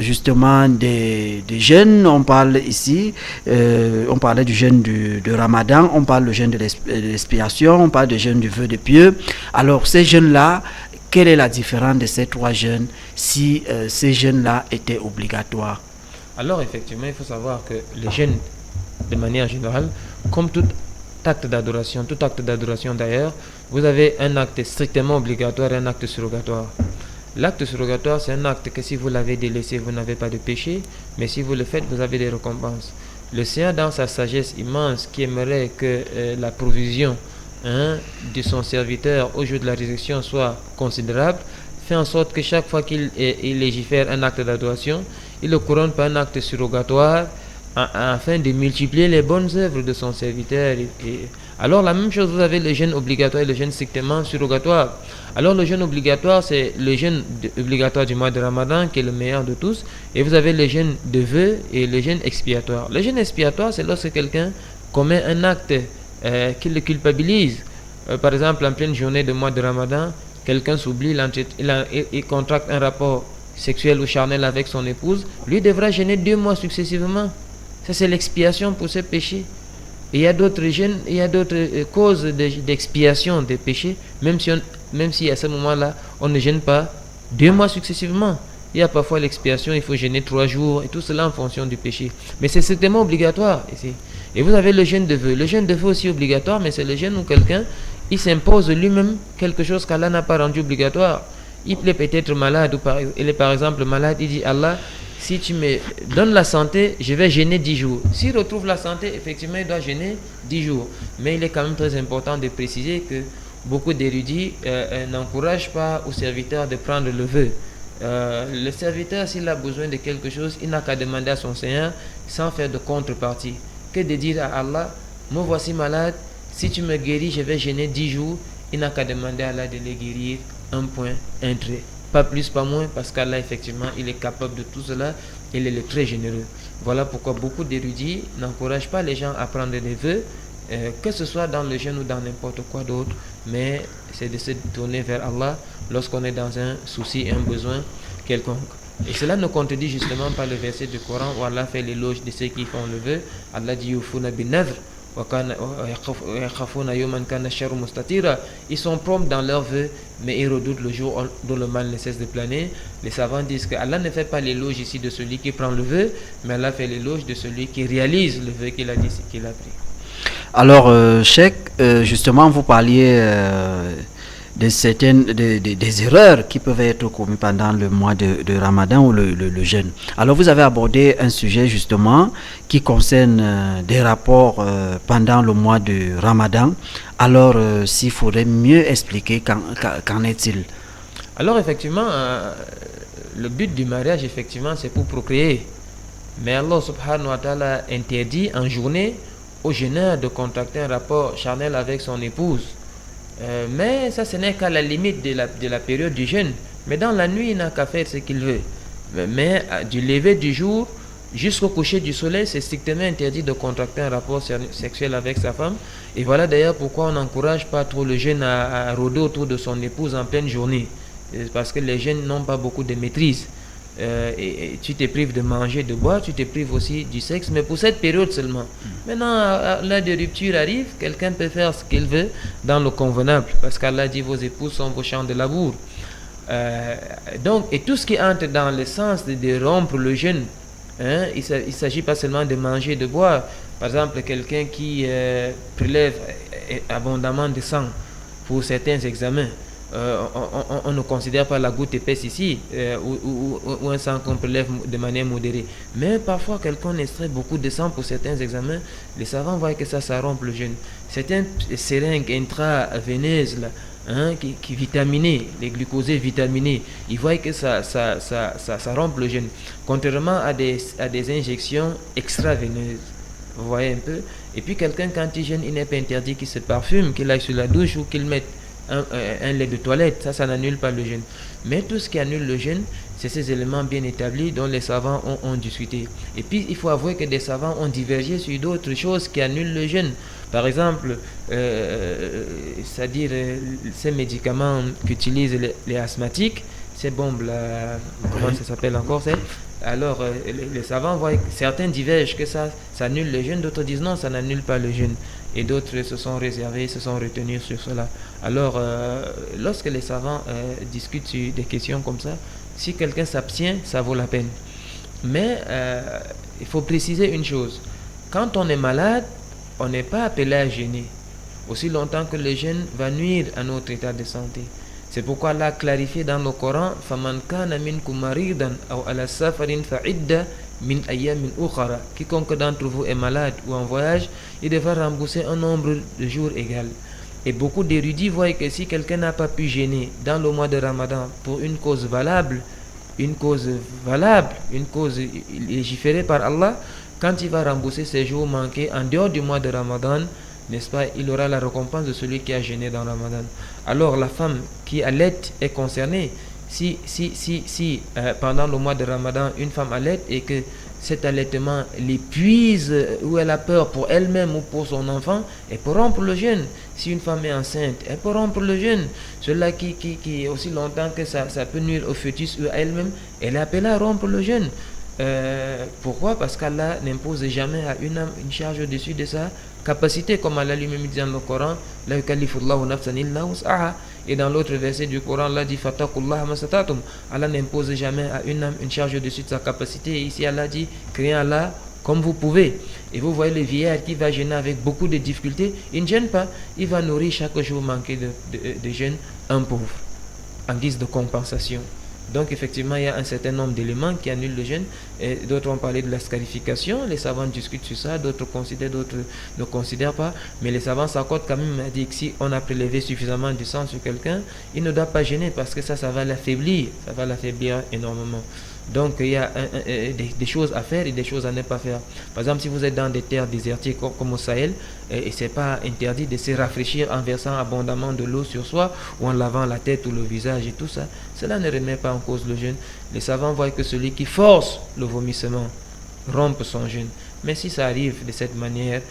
justement des jeûnes. On parle ici, on parlait du jeûne de Ramadan, on parle du jeûne de l'expiation, on parle du jeûne du vœu de pieux. Alors ces jeûnes-là, quelle est la différence de ces trois jeûnes si ces jeûnes-là étaient obligatoires? Alors effectivement, il faut savoir que les jeûnes, de manière générale, comme tout acte d'adoration d'ailleurs, vous avez un acte strictement obligatoire et un acte surrogatoire. L'acte surrogatoire, c'est un acte que si vous l'avez délaissé, vous n'avez pas de péché, mais si vous le faites, vous avez des récompenses. Le Seigneur, dans sa sagesse immense, qui aimerait que la provision de son serviteur au jour de la résurrection soit considérable, fait en sorte que chaque fois qu'il légifère un acte d'adoration, il le couronne par un acte surrogatoire afin de multiplier les bonnes œuvres de son serviteur. Alors la même chose, vous avez le jeûne obligatoire et le jeûne strictement surrogatoire. Alors le jeûne obligatoire, c'est le jeûne obligatoire du mois de Ramadan qui est le meilleur de tous, et vous avez le jeûne de vœux et le jeûne expiatoire. Le jeûne expiatoire, c'est lorsque quelqu'un commet un acte qui le culpabilise. Par exemple, en pleine journée de mois de Ramadan, quelqu'un s'oublie, il contracte un rapport sexuel ou charnel avec son épouse, lui devra jeûner 2 mois successivement. Ça, c'est l'expiation pour ce péché. Et il y a d'autres jeûnes, il y a d'autres causes d'expiation des péchés, même si à ce moment-là, on ne jeûne pas 2 mois successivement. Il y a parfois l'expiation, il faut jeûner 3 jours, et tout cela en fonction du péché. Mais c'est strictement obligatoire ici. Et vous avez le jeûne de vœux. Le jeûne de vœux aussi obligatoire, mais c'est le jeûne où quelqu'un, il s'impose lui-même quelque chose qu'Allah n'a pas rendu obligatoire. Il est peut-être malade, ou il est par exemple malade, il dit Allah, si tu me donnes la santé, je vais jeûner 10 jours. S'il retrouve la santé, effectivement, il doit jeûner 10 jours. Mais il est quand même très important de préciser que beaucoup d'érudits n'encouragent pas aux serviteurs de prendre le vœu. Le serviteur, s'il a besoin de quelque chose, il n'a qu'à demander à son Seigneur sans faire de contrepartie. Que de dire à Allah, me voici malade, si tu me guéris, je vais jeûner 10 jours. Il n'a qu'à demander à Allah de les guérir, un point, un trait. Pas plus, pas moins, parce qu'Allah, effectivement, il est capable de tout cela, il est très généreux. Voilà pourquoi beaucoup d'érudits n'encouragent pas les gens à prendre des vœux, que ce soit dans le jeûne ou dans n'importe quoi d'autre, mais c'est de se tourner vers Allah lorsqu'on est dans un souci et un besoin quelconque. Et cela nous contredit justement par le verset du Coran où Allah fait l'éloge de ceux qui font le vœu. Allah dit Yufuna bin nadr. Ils sont prompts dans leurs vœux, mais ils redoutent le jour dont le mal ne cesse de planer. Les savants disent que Allah ne fait pas l'éloge ici de celui qui prend le vœu, mais Allah fait l'éloge de celui qui réalise le vœu qu'il a dit, qu'il a pris. Alors, Cheikh, justement, vous parliez de certaines des erreurs qui peuvent être commises pendant le mois de Ramadan ou le jeûne. Alors vous avez abordé un sujet justement qui concerne des rapports pendant le mois de Ramadan. Alors s'il faudrait mieux expliquer, qu'en est-il? Alors effectivement, le but du mariage, effectivement, c'est pour procréer. Mais Allah subhanahu wa ta'ala interdit en journée au jeûneur de contracter un rapport charnel avec son épouse. Mais ça, ce n'est qu'à la limite de la période du jeûne. Mais dans la nuit, il n'a qu'à faire ce qu'il veut. Mais du lever du jour jusqu'au coucher du soleil, c'est strictement interdit de contracter un rapport sexuel avec sa femme. Et voilà d'ailleurs pourquoi on n'encourage pas trop le jeune à rôder autour de son épouse en pleine journée. Parce que les jeunes n'ont pas beaucoup de maîtrise. Et tu te prives de manger, de boire, tu te prives aussi du sexe, mais pour cette période seulement. Maintenant, l'heure de rupture arrive, quelqu'un peut faire ce qu'il veut dans le convenable, parce qu'Allah dit vos épouses sont vos champs de labour. Donc, et tout ce qui entre dans le sens de rompre le jeûne, il ne s'agit pas seulement de manger, de boire. Par exemple, quelqu'un qui prélève abondamment de sang pour certains examens. On ne considère pas la goutte épaisse ici ou un sang qu'on prélève de manière modérée, mais parfois quelqu'un extrait beaucoup de sang pour certains examens. Les savants voient que ça rompt le jeûne. Certaines seringues intraveineuses qui vitaminé, les glucosés vitaminés, ils voient que ça rompt le jeûne. Contrairement à des injections extraveineuses. Vous voyez un peu. Et puis quelqu'un, quand il jeûne, il n'est pas interdit qu'il se parfume, qu'il aille sur la douche ou qu'il mette un lait de toilette. Ça n'annule pas le jeûne. Mais tout ce qui annule le jeûne, c'est ces éléments bien établis dont les savants ont discuté. Et puis il faut avouer que des savants ont divergé sur d'autres choses qui annulent le jeûne. Par exemple, c'est-à-dire ces médicaments qu'utilisent les asthmatiques, ces bombes là, comment ça s'appelle encore, alors les savants voient que certains divergent que ça annule le jeûne, d'autres disent non, ça n'annule pas le jeûne. Et d'autres se sont réservés, se sont retenus sur cela. Alors, lorsque les savants discutent sur des questions comme ça, si quelqu'un s'abstient, ça vaut la peine. Mais il faut préciser une chose. Quand on est malade, on n'est pas appelé à jeûner, aussi longtemps que le jeûne va nuire à notre état de santé. C'est pourquoi Allah a clarifié dans le Coran « Faman kana minkum maridan aw ala safarin fa'idda min ayyamin ukhra » quiconque d'entre vous est malade ou en voyage, il devra rembourser un nombre de jours égal. Et beaucoup d'érudits voient que si quelqu'un n'a pas pu jeûner dans le mois de Ramadan pour une cause valable, une cause légiférée par Allah, quand il va rembourser ses jours manqués en dehors du mois de Ramadan, n'est-ce pas, il aura la récompense de celui qui a jeûné dans Ramadan. Alors la femme qui allait est concernée. Si pendant le mois de Ramadan, une femme allait et que cet allaitement l'épuise ou elle a peur pour elle-même ou pour son enfant, elle peut rompre le jeûne. Si une femme est enceinte, elle peut rompre le jeûne. Cela qui aussi longtemps que ça peut nuire au fœtus ou à elle-même, elle est appelée à rompre le jeûne. Pourquoi? Parce qu'Allah n'impose jamais à une âme une charge au-dessus de sa capacité, comme Allah lui-même dit dans le Coran, la yukallifullahu nafsan illa wus'aha. Et dans l'autre verset du Coran, Allah dit fattaqullaha masatatum. Allah n'impose jamais à une âme une charge au-dessus de sa capacité. Et ici Allah dit créez Allah comme vous pouvez. Et vous voyez le vieillard qui va jeûner avec beaucoup de difficultés, il ne gêne pas, il va nourrir chaque jour manqué de jeûne un pauvre en guise de compensation. Donc effectivement, il y a un certain nombre d'éléments qui annulent le jeûne. Et d'autres ont parlé de la scarification. Les savants discutent sur ça. D'autres considèrent, d'autres ne considèrent pas. Mais les savants s'accordent quand même à dire que si on a prélevé suffisamment du sang sur quelqu'un, il ne doit pas jeûner parce que ça va l'affaiblir. Ça va l'affaiblir énormément. Donc il y a des choses à faire et des choses à ne pas faire. Par exemple, si vous êtes dans des terres désertiques comme au Sahel, et c'est pas interdit de se rafraîchir en versant abondamment de l'eau sur soi ou en lavant la tête ou le visage et tout ça, cela ne remet pas en cause le jeûne. Les savants voient que celui qui force le vomissement rompt son jeûne. Mais si ça arrive de cette manière,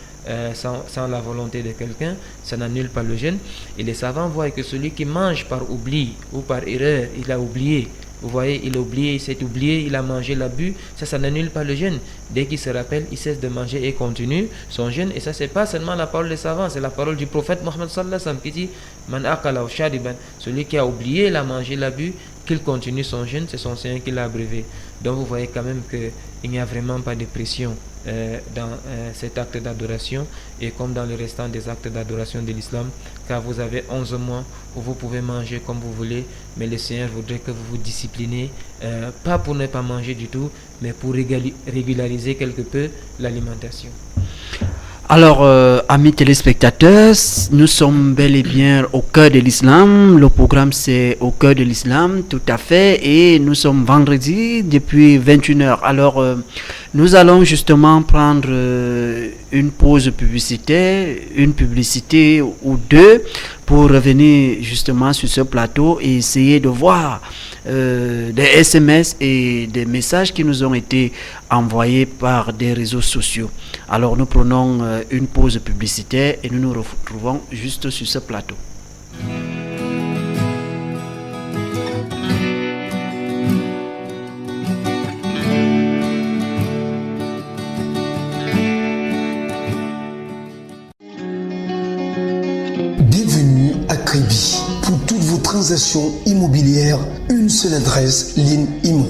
sans la volonté de quelqu'un, ça n'annule pas le jeûne. Et les savants voient que celui qui mange par oubli ou par erreur, il a oublié. Vous voyez, il a oublié, il s'est oublié, il a mangé, il a bu, ça n'annule pas le jeûne. Dès qu'il se rappelle, il cesse de manger et continue son jeûne. Et ça, c'est pas seulement la parole des savants, c'est la parole du prophète Mohammed sallallahu alayhi wa sallam qui dit Man akala ou shariban, celui qui a oublié, il a mangé, il a bu, qu'il continue son jeûne, c'est son Seigneur qui l'a abrévé. Donc vous voyez quand même qu'il n'y a vraiment pas de pression dans cet acte d'adoration et comme dans le restant des actes d'adoration de l'islam, car vous avez 11 mois où vous pouvez manger comme vous voulez, mais le Seigneur voudrait que vous vous disciplinez, pas pour ne pas manger du tout, mais pour régulariser quelque peu l'alimentation. Alors, amis téléspectateurs, nous sommes bel et bien au cœur de l'islam. Le programme, c'est au cœur de l'islam, tout à fait. Et nous sommes vendredi depuis 21h. Alors, nous allons justement prendre une pause publicitaire, une publicité ou deux, pour revenir justement sur ce plateau et essayer de voir des SMS et des messages qui nous ont été envoyés par des réseaux sociaux. Alors nous prenons une pause publicitaire et nous nous retrouvons juste sur ce plateau. Bienvenue à Crédit. Pour toutes vos transactions immobilières, une seule adresse, Line Imo.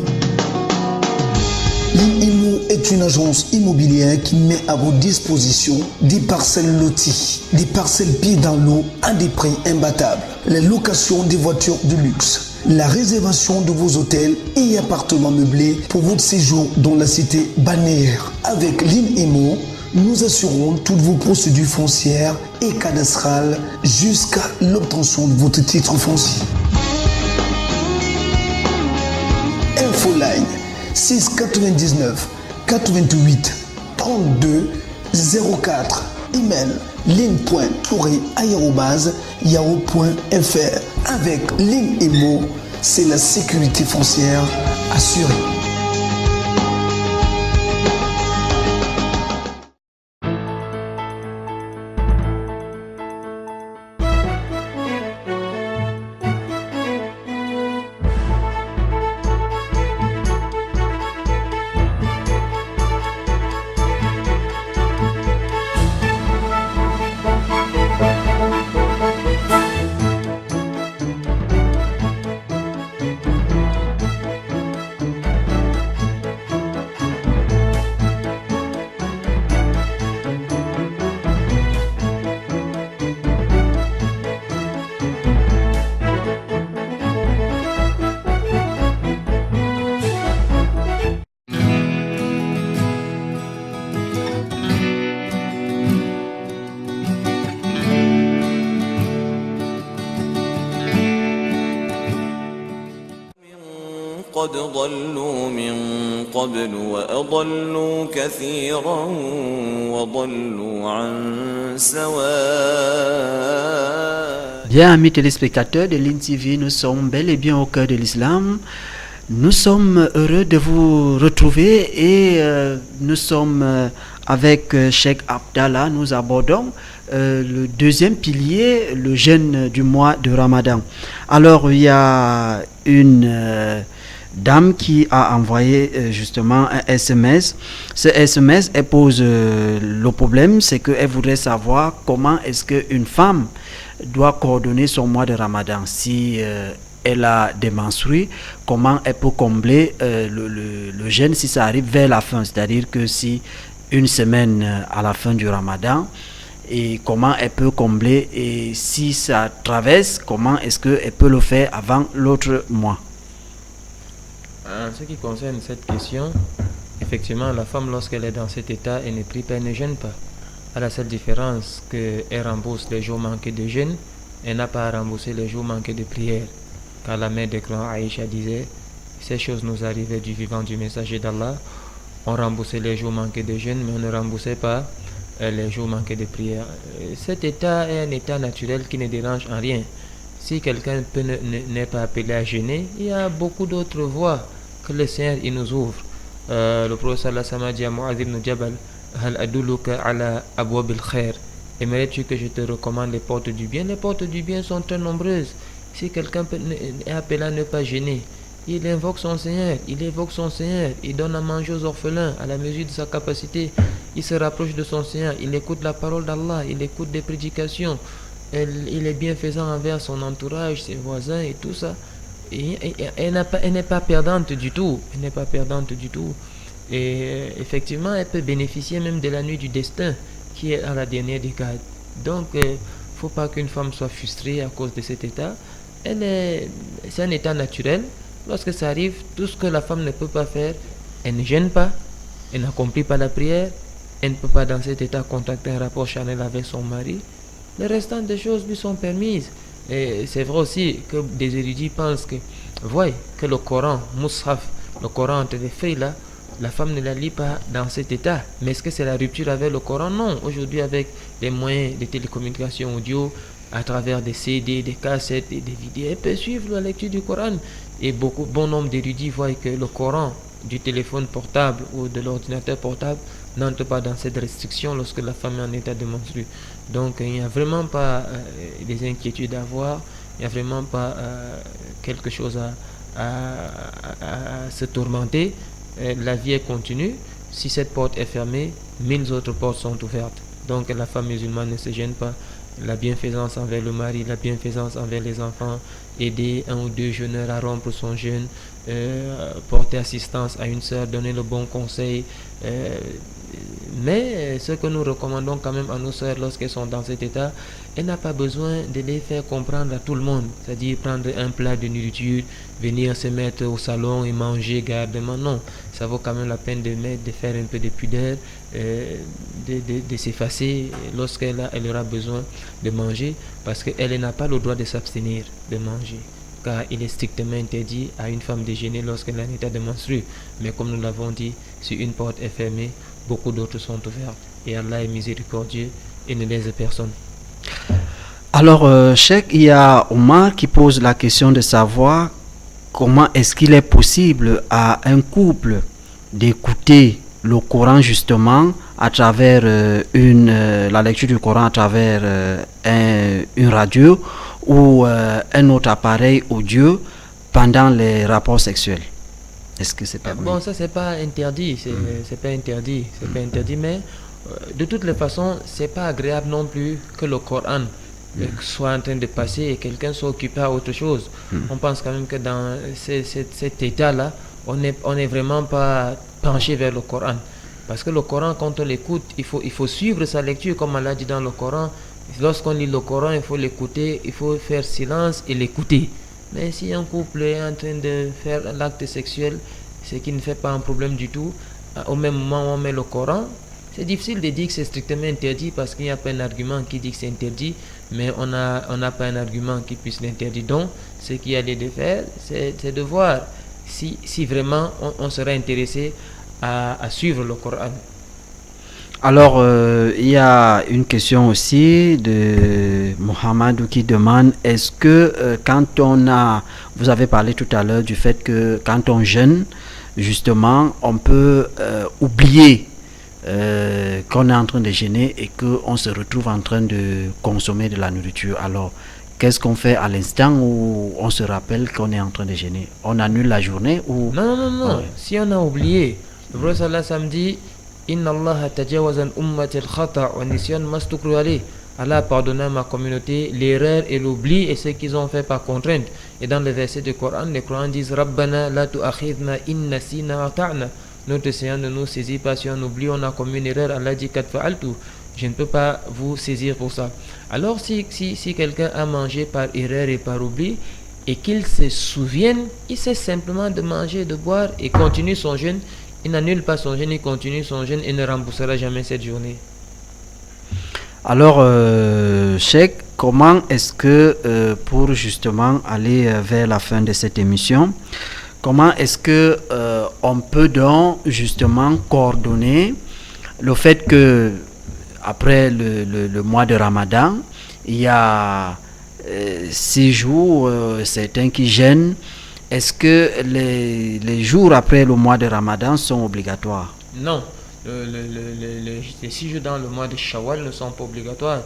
Line Imo est une agence immobilière qui met à votre disposition des parcelles loties, des parcelles pieds dans l'eau à des prix imbattables, la location des voitures de luxe, la réservation de vos hôtels et appartements meublés pour votre séjour dans la cité balnéaire. Avec Line Imo, nous assurons toutes vos procédures foncières et cadastrale jusqu'à l'obtention de votre titre foncier. Infoline 699 88 32 04. Email ligne.touré@yahoo.fr. Avec Ligne Imo, c'est la sécurité foncière assurée. قد ضلوا من قبل وأضلوا كثيرا وضلوا عن سواء. Bien, amis téléspectateurs de Line TV, nous sommes bel et bien au cœur de l'islam. Nous sommes heureux de vous retrouver et nous sommes avec Cheikh Abdallah. Nous abordons le deuxième pilier, le jeûne du mois de Ramadan. Alors, il y a une dame qui a envoyé justement un SMS. Ce SMS, elle pose le problème, c'est qu'elle voudrait savoir comment est-ce qu'une femme doit coordonner son mois de Ramadan. Si elle a des menstrues, comment elle peut combler le jeûne si ça arrive vers la fin, c'est-à-dire que si une semaine à la fin du Ramadan, et comment elle peut combler, et si ça traverse, comment est-ce qu'elle peut le faire avant l'autre mois. En ce qui concerne cette question, effectivement, la femme, lorsqu'elle est dans cet état, elle ne prie pas, elle ne gêne pas. À la seule différence qu'elle rembourse les jours manqués de jeûne, elle n'a pas à rembourser les jours manqués de prière. Car la mère de grand Aïcha disait, ces choses nous arrivaient du vivant du messager d'Allah. On remboursait les jours manqués de jeûne, mais on ne remboursait pas les jours manqués de prière. Cet état est un état naturel qui ne dérange en rien. Si quelqu'un n'est pas appelé à jeûner, il y a beaucoup d'autres voies que le Seigneur il nous ouvre. Le prophète sallallahu alayhi wa sallam a dit à Mu'adh ibn Jabal, Hal adulluka ala abwabil khair. Aimerais-tu que je te recommande les portes du bien? Les portes du bien sont très nombreuses. Si quelqu'un est appelé à ne pas gêner, il invoque son Seigneur, il évoque son Seigneur, il donne à manger aux orphelins à la mesure de sa capacité, il se rapproche de son Seigneur, il écoute la parole d'Allah, il écoute des prédications, il est bienfaisant envers son entourage, ses voisins et tout ça. Et elle n'est pas perdante du tout, elle n'est pas perdante du tout. Et effectivement, elle peut bénéficier même de la nuit du destin qui est à la dernière décade. Donc, il ne faut pas qu'une femme soit frustrée à cause de cet état. C'est un état naturel. Lorsque ça arrive, tout ce que la femme ne peut pas faire, elle ne gêne pas, elle n'accomplit pas la prière, elle ne peut pas dans cet état contacter un rapport charnel avec son mari. Le restant des choses lui sont permises. Et c'est vrai aussi que des érudits pensent que, voyez, que le Coran, Mus'haf, le Coran entre les feuilles là, la femme ne la lit pas dans cet état. Mais est-ce que c'est la rupture avec le Coran? Non. Aujourd'hui, avec les moyens de télécommunication audio, à travers des CD, des cassettes et des vidéos, elle peut suivre la lecture du Coran. Et bon nombre d'érudits voient que le Coran du téléphone portable ou de l'ordinateur portable n'entre pas dans cette restriction lorsque la femme est en état de menstru. Donc il n'y a vraiment pas des inquiétudes à avoir, il n'y a vraiment pas quelque chose à se tourmenter. La vie est continue. Si cette porte est fermée, 1000 autres portes sont ouvertes. Donc la femme musulmane ne se gêne pas. La bienfaisance envers le mari, la bienfaisance envers les enfants, aider un ou deux jeûneurs à rompre son jeûne, porter assistance à une sœur, donner le bon conseil, Mais ce que nous recommandons quand même à nos sœurs lorsqu'elles sont dans cet état, elles n'ont pas besoin de les faire comprendre à tout le monde, c'est-à-dire prendre un plat de nourriture, venir se mettre au salon et manger gardement. Non, ça vaut quand même la peine de faire un peu de pudeur, de s'effacer lorsqu'elle aura besoin de manger, parce qu'elle n'a pas le droit de s'abstenir de manger, car il est strictement interdit à une femme de jeûner lorsqu'elle est en état de menstru. Mais comme nous l'avons dit, si une porte est fermée, beaucoup d'autres sont ouvertes. Et Allah est miséricordieux et ne laisse personne. Alors, Cheikh, il y a Omar qui pose la question de savoir comment est-ce qu'il est possible à un couple d'écouter le Coran justement à travers la lecture du Coran à travers une radio ou un autre appareil audio pendant les rapports sexuels. Est-ce que c'est permis? Bon, ça c'est pas interdit, c'est pas interdit, mais de toutes les façons, c'est pas agréable non plus que le Coran soit en train de passer et quelqu'un soit occupé à autre chose. On pense quand même que dans cet état-là, on n'est vraiment pas penché vers le Coran. Parce que le Coran, quand on l'écoute, il faut suivre sa lecture, comme Allah dit dans le Coran. Lorsqu'on lit le Coran, il faut l'écouter, il faut faire silence et l'écouter. Mais si un couple est en train de faire l'acte sexuel, ce qui ne fait pas un problème du tout, au même moment où on met le Coran, c'est difficile de dire que c'est strictement interdit parce qu'il n'y a pas un argument qui dit que c'est interdit, mais on n'a pas un argument qui puisse l'interdire. Donc, ce qu'il y a lieu de faire, c'est de voir si vraiment on serait intéressé à suivre le Coran. Alors, il y a une question aussi de Mohamed qui demande, est-ce que vous avez parlé tout à l'heure du fait que quand on jeûne, justement, on peut oublier qu'on est en train de jeûner et qu'on se retrouve en train de consommer de la nourriture. Alors, qu'est-ce qu'on fait à l'instant où on se rappelle qu'on est en train de jeûner? On annule la journée ou... Non. Ouais. Si on a oublié, le prophète Allah samedi, Inna Allah tajawazan ummati al-khata wa nisyan mastukru alayh. Allah a pardonné à ma communauté l'erreur et l'oubli et ce qu'ils ont fait par contrainte. Et dans le verset du Coran, les Corans disent Rabbana la tu'akhidna in nasina wa ta'na. Notre Seigneur ne nous saisit pas si on oublie, on a commis une erreur. Allah dit Kad fa'altu. Je ne peux pas vous saisir pour ça. Alors si quelqu'un a mangé par erreur et par oubli et qu'il se souvienne, il sait simplement de manger, de boire et continue son jeûne. Il n'annule pas son jeûne, il continue son jeûne et ne remboursera jamais cette journée. Alors, Cheikh, comment est-ce que, pour justement aller vers la fin de cette émission, comment est-ce que on peut donc justement coordonner le fait que après le mois de Ramadan, il y a 6 jours, certains qui jeûnent. Est-ce que les jours après le mois de Ramadan sont obligatoires? Non, les 6 jours dans le mois de Shawwal ne sont pas obligatoires.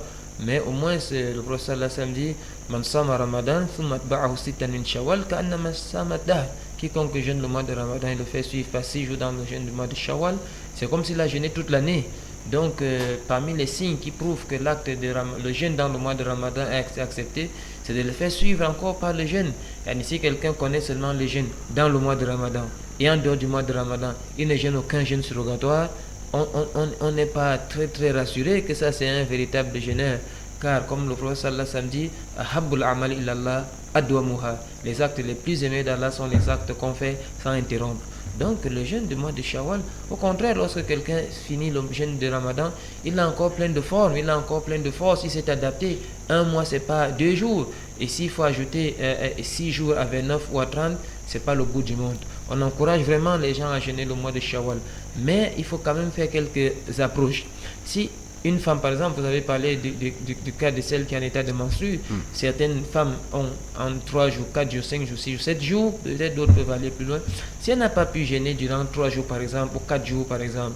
Mais au moins, le prophète samedi, Man sama Ramadan, thumma atba'ahu sittan min Shawwal, ka'annama sama dahr. Quiconque jeûne le mois de Ramadan, il le fait suivre par 6 jours dans le jeûne du mois de Shawwal. C'est comme s'il a jeûné toute l'année. Donc, parmi les signes qui prouvent que le jeûne dans le mois de Ramadan est accepté, c'est de le faire suivre encore par le jeûne. Et si quelqu'un connaît seulement le jeûne dans le mois de Ramadan et en dehors du mois de Ramadan, il ne jeûne aucun jeûne surrogatoire, on n'est pas très très rassuré que ça c'est un véritable jeûneur. Car comme le prophète sallallahu alayhi wa sallam dit, Ahabbul amal illallah adwamuha. Les actes les plus aimés d'Allah sont les actes qu'on fait sans interrompre. Donc le jeûne du mois de Shawwal, au contraire, lorsque quelqu'un finit le jeûne de Ramadan, il a encore plein de forme, il a encore plein de force, il s'est adapté. Un mois, c'est pas 2 jours. Et s'il faut ajouter 6 jours à 29 ou à 30, c'est pas le bout du monde. On encourage vraiment les gens à jeûner le mois de Shawwal. Mais il faut quand même faire quelques approches. Si une femme, par exemple, vous avez parlé du cas de celle qui est en état de menstru. Certaines femmes ont en 3 jours, 4 jours, 5 jours, 6 jours, 7 jours, peut-être d'autres peuvent aller plus loin. Si elle n'a pas pu jeûner durant 3 jours, par exemple, ou 4 jours, par exemple,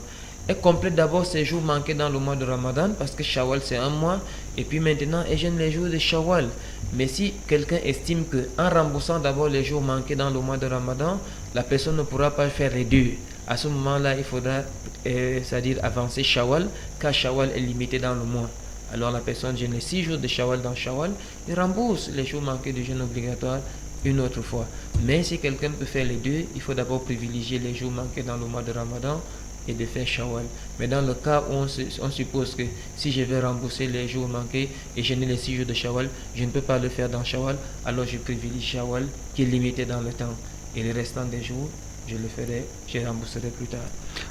elle complète d'abord ses jours manqués dans le mois de Ramadan, parce que Shawwal c'est un mois, et puis maintenant elle jeûne les jours de Shawwal. Mais si quelqu'un estime qu'en remboursant d'abord les jours manqués dans le mois de Ramadan, la personne ne pourra pas faire les deux, à ce moment-là, il faudra, c'est-à-dire avancer Shawwal, car Shawwal est limité dans le mois. Alors la personne jeûne les 6 jours de Shawwal dans Shawwal et rembourse les jours manqués de jeûne obligatoire une autre fois. Mais si quelqu'un peut faire les deux, il faut d'abord privilégier les jours manqués dans le mois de Ramadan et de faire Shawwal. Mais dans le cas où on suppose que si je vais rembourser les jours manqués et je n'ai les 6 jours de Shawwal, je ne peux pas le faire dans Shawwal, alors je privilégie Shawwal qui est limité dans le temps. Et les restants des jours, je le ferai, je rembourserai plus tard.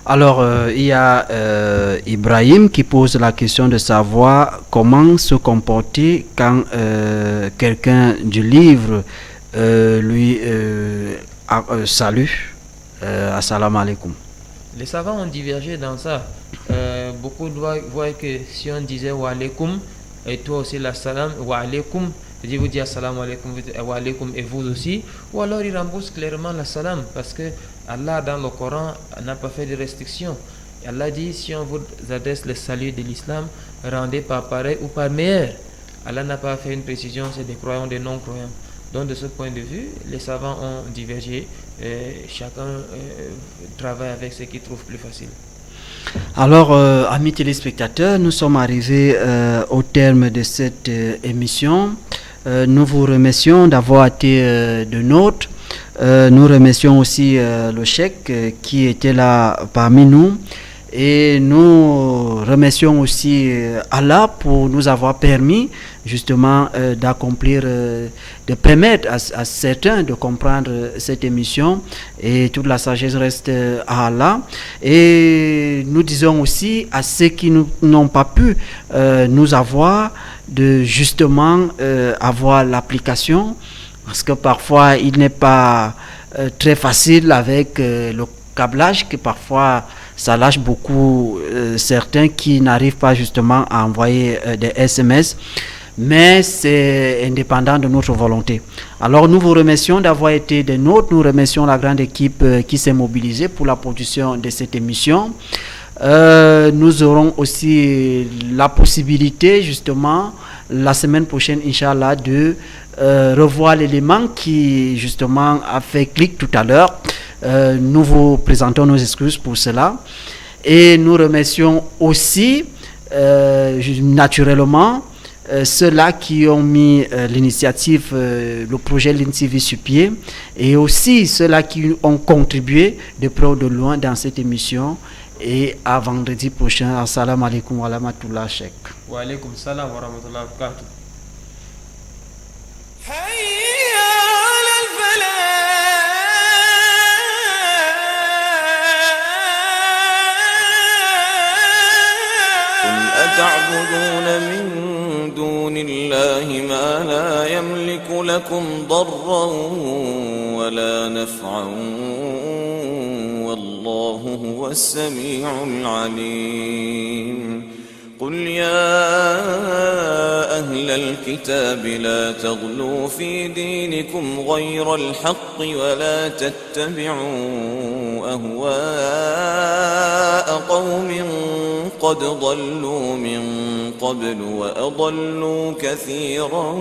Alors, il y a Ibrahim qui pose la question de savoir comment se comporter quand quelqu'un du livre lui salue. Assalamu alaikum. Les savants ont divergé dans ça. Beaucoup voient que si on disait wa alaikum, et toi aussi la salam, wa alaikum, c'est-à-dire vous dites assalamu alaikum, wa alaikum et vous aussi, ou alors il rembourse clairement la salam, parce que Allah dans le Coran n'a pas fait de restrictions. Allah dit si on vous adresse le salut de l'islam, rendez par pareil ou par meilleur. Allah n'a pas fait une précision, c'est des croyants, des non-croyants. Donc de ce point de vue, les savants ont divergé. Chacun travaille avec ce qu'il trouve plus facile. Alors, amis téléspectateurs, nous sommes arrivés au terme de cette émission. Nous vous remercions d'avoir été de nôtres. Nous remercions aussi le cheikh qui était là parmi nous. Et nous remercions aussi Allah pour nous avoir permis justement d'accomplir, de permettre à certains de comprendre cette émission, et toute la sagesse reste à Allah. Et nous disons aussi à ceux qui n'ont pas pu nous avoir de justement avoir l'application, parce que parfois il n'est pas très facile avec le câblage, que parfois ça lâche beaucoup certains qui n'arrivent pas justement à envoyer des SMS, mais c'est indépendant de notre volonté. Alors nous vous remercions d'avoir été des nôtres, nous remercions la grande équipe qui s'est mobilisée pour la production de cette émission. Nous aurons aussi la possibilité justement la semaine prochaine, Inch'Allah, de revoir l'élément qui justement a fait clic tout à l'heure. Nous vous présentons nos excuses pour cela, et nous remercions aussi naturellement ceux-là qui ont mis l'initiative, le projet LinTV sur pied, et aussi ceux-là qui ont contribué de près ou de loin dans cette émission. Et à vendredi prochain. Assalamu alaikum wa rahmatullah, cheikh. Wa alaikum salam wa rahmatullah wa barakatuh. أتعبدون من دون الله ما لا يملك لكم ضرا ولا نفعا والله هو السميع العليم قل يا أهل الكتاب لا تغلوا في دينكم غير الحق ولا تتبعوا أهواء قوم قد ضلوا من قبل وأضلوا كثيرا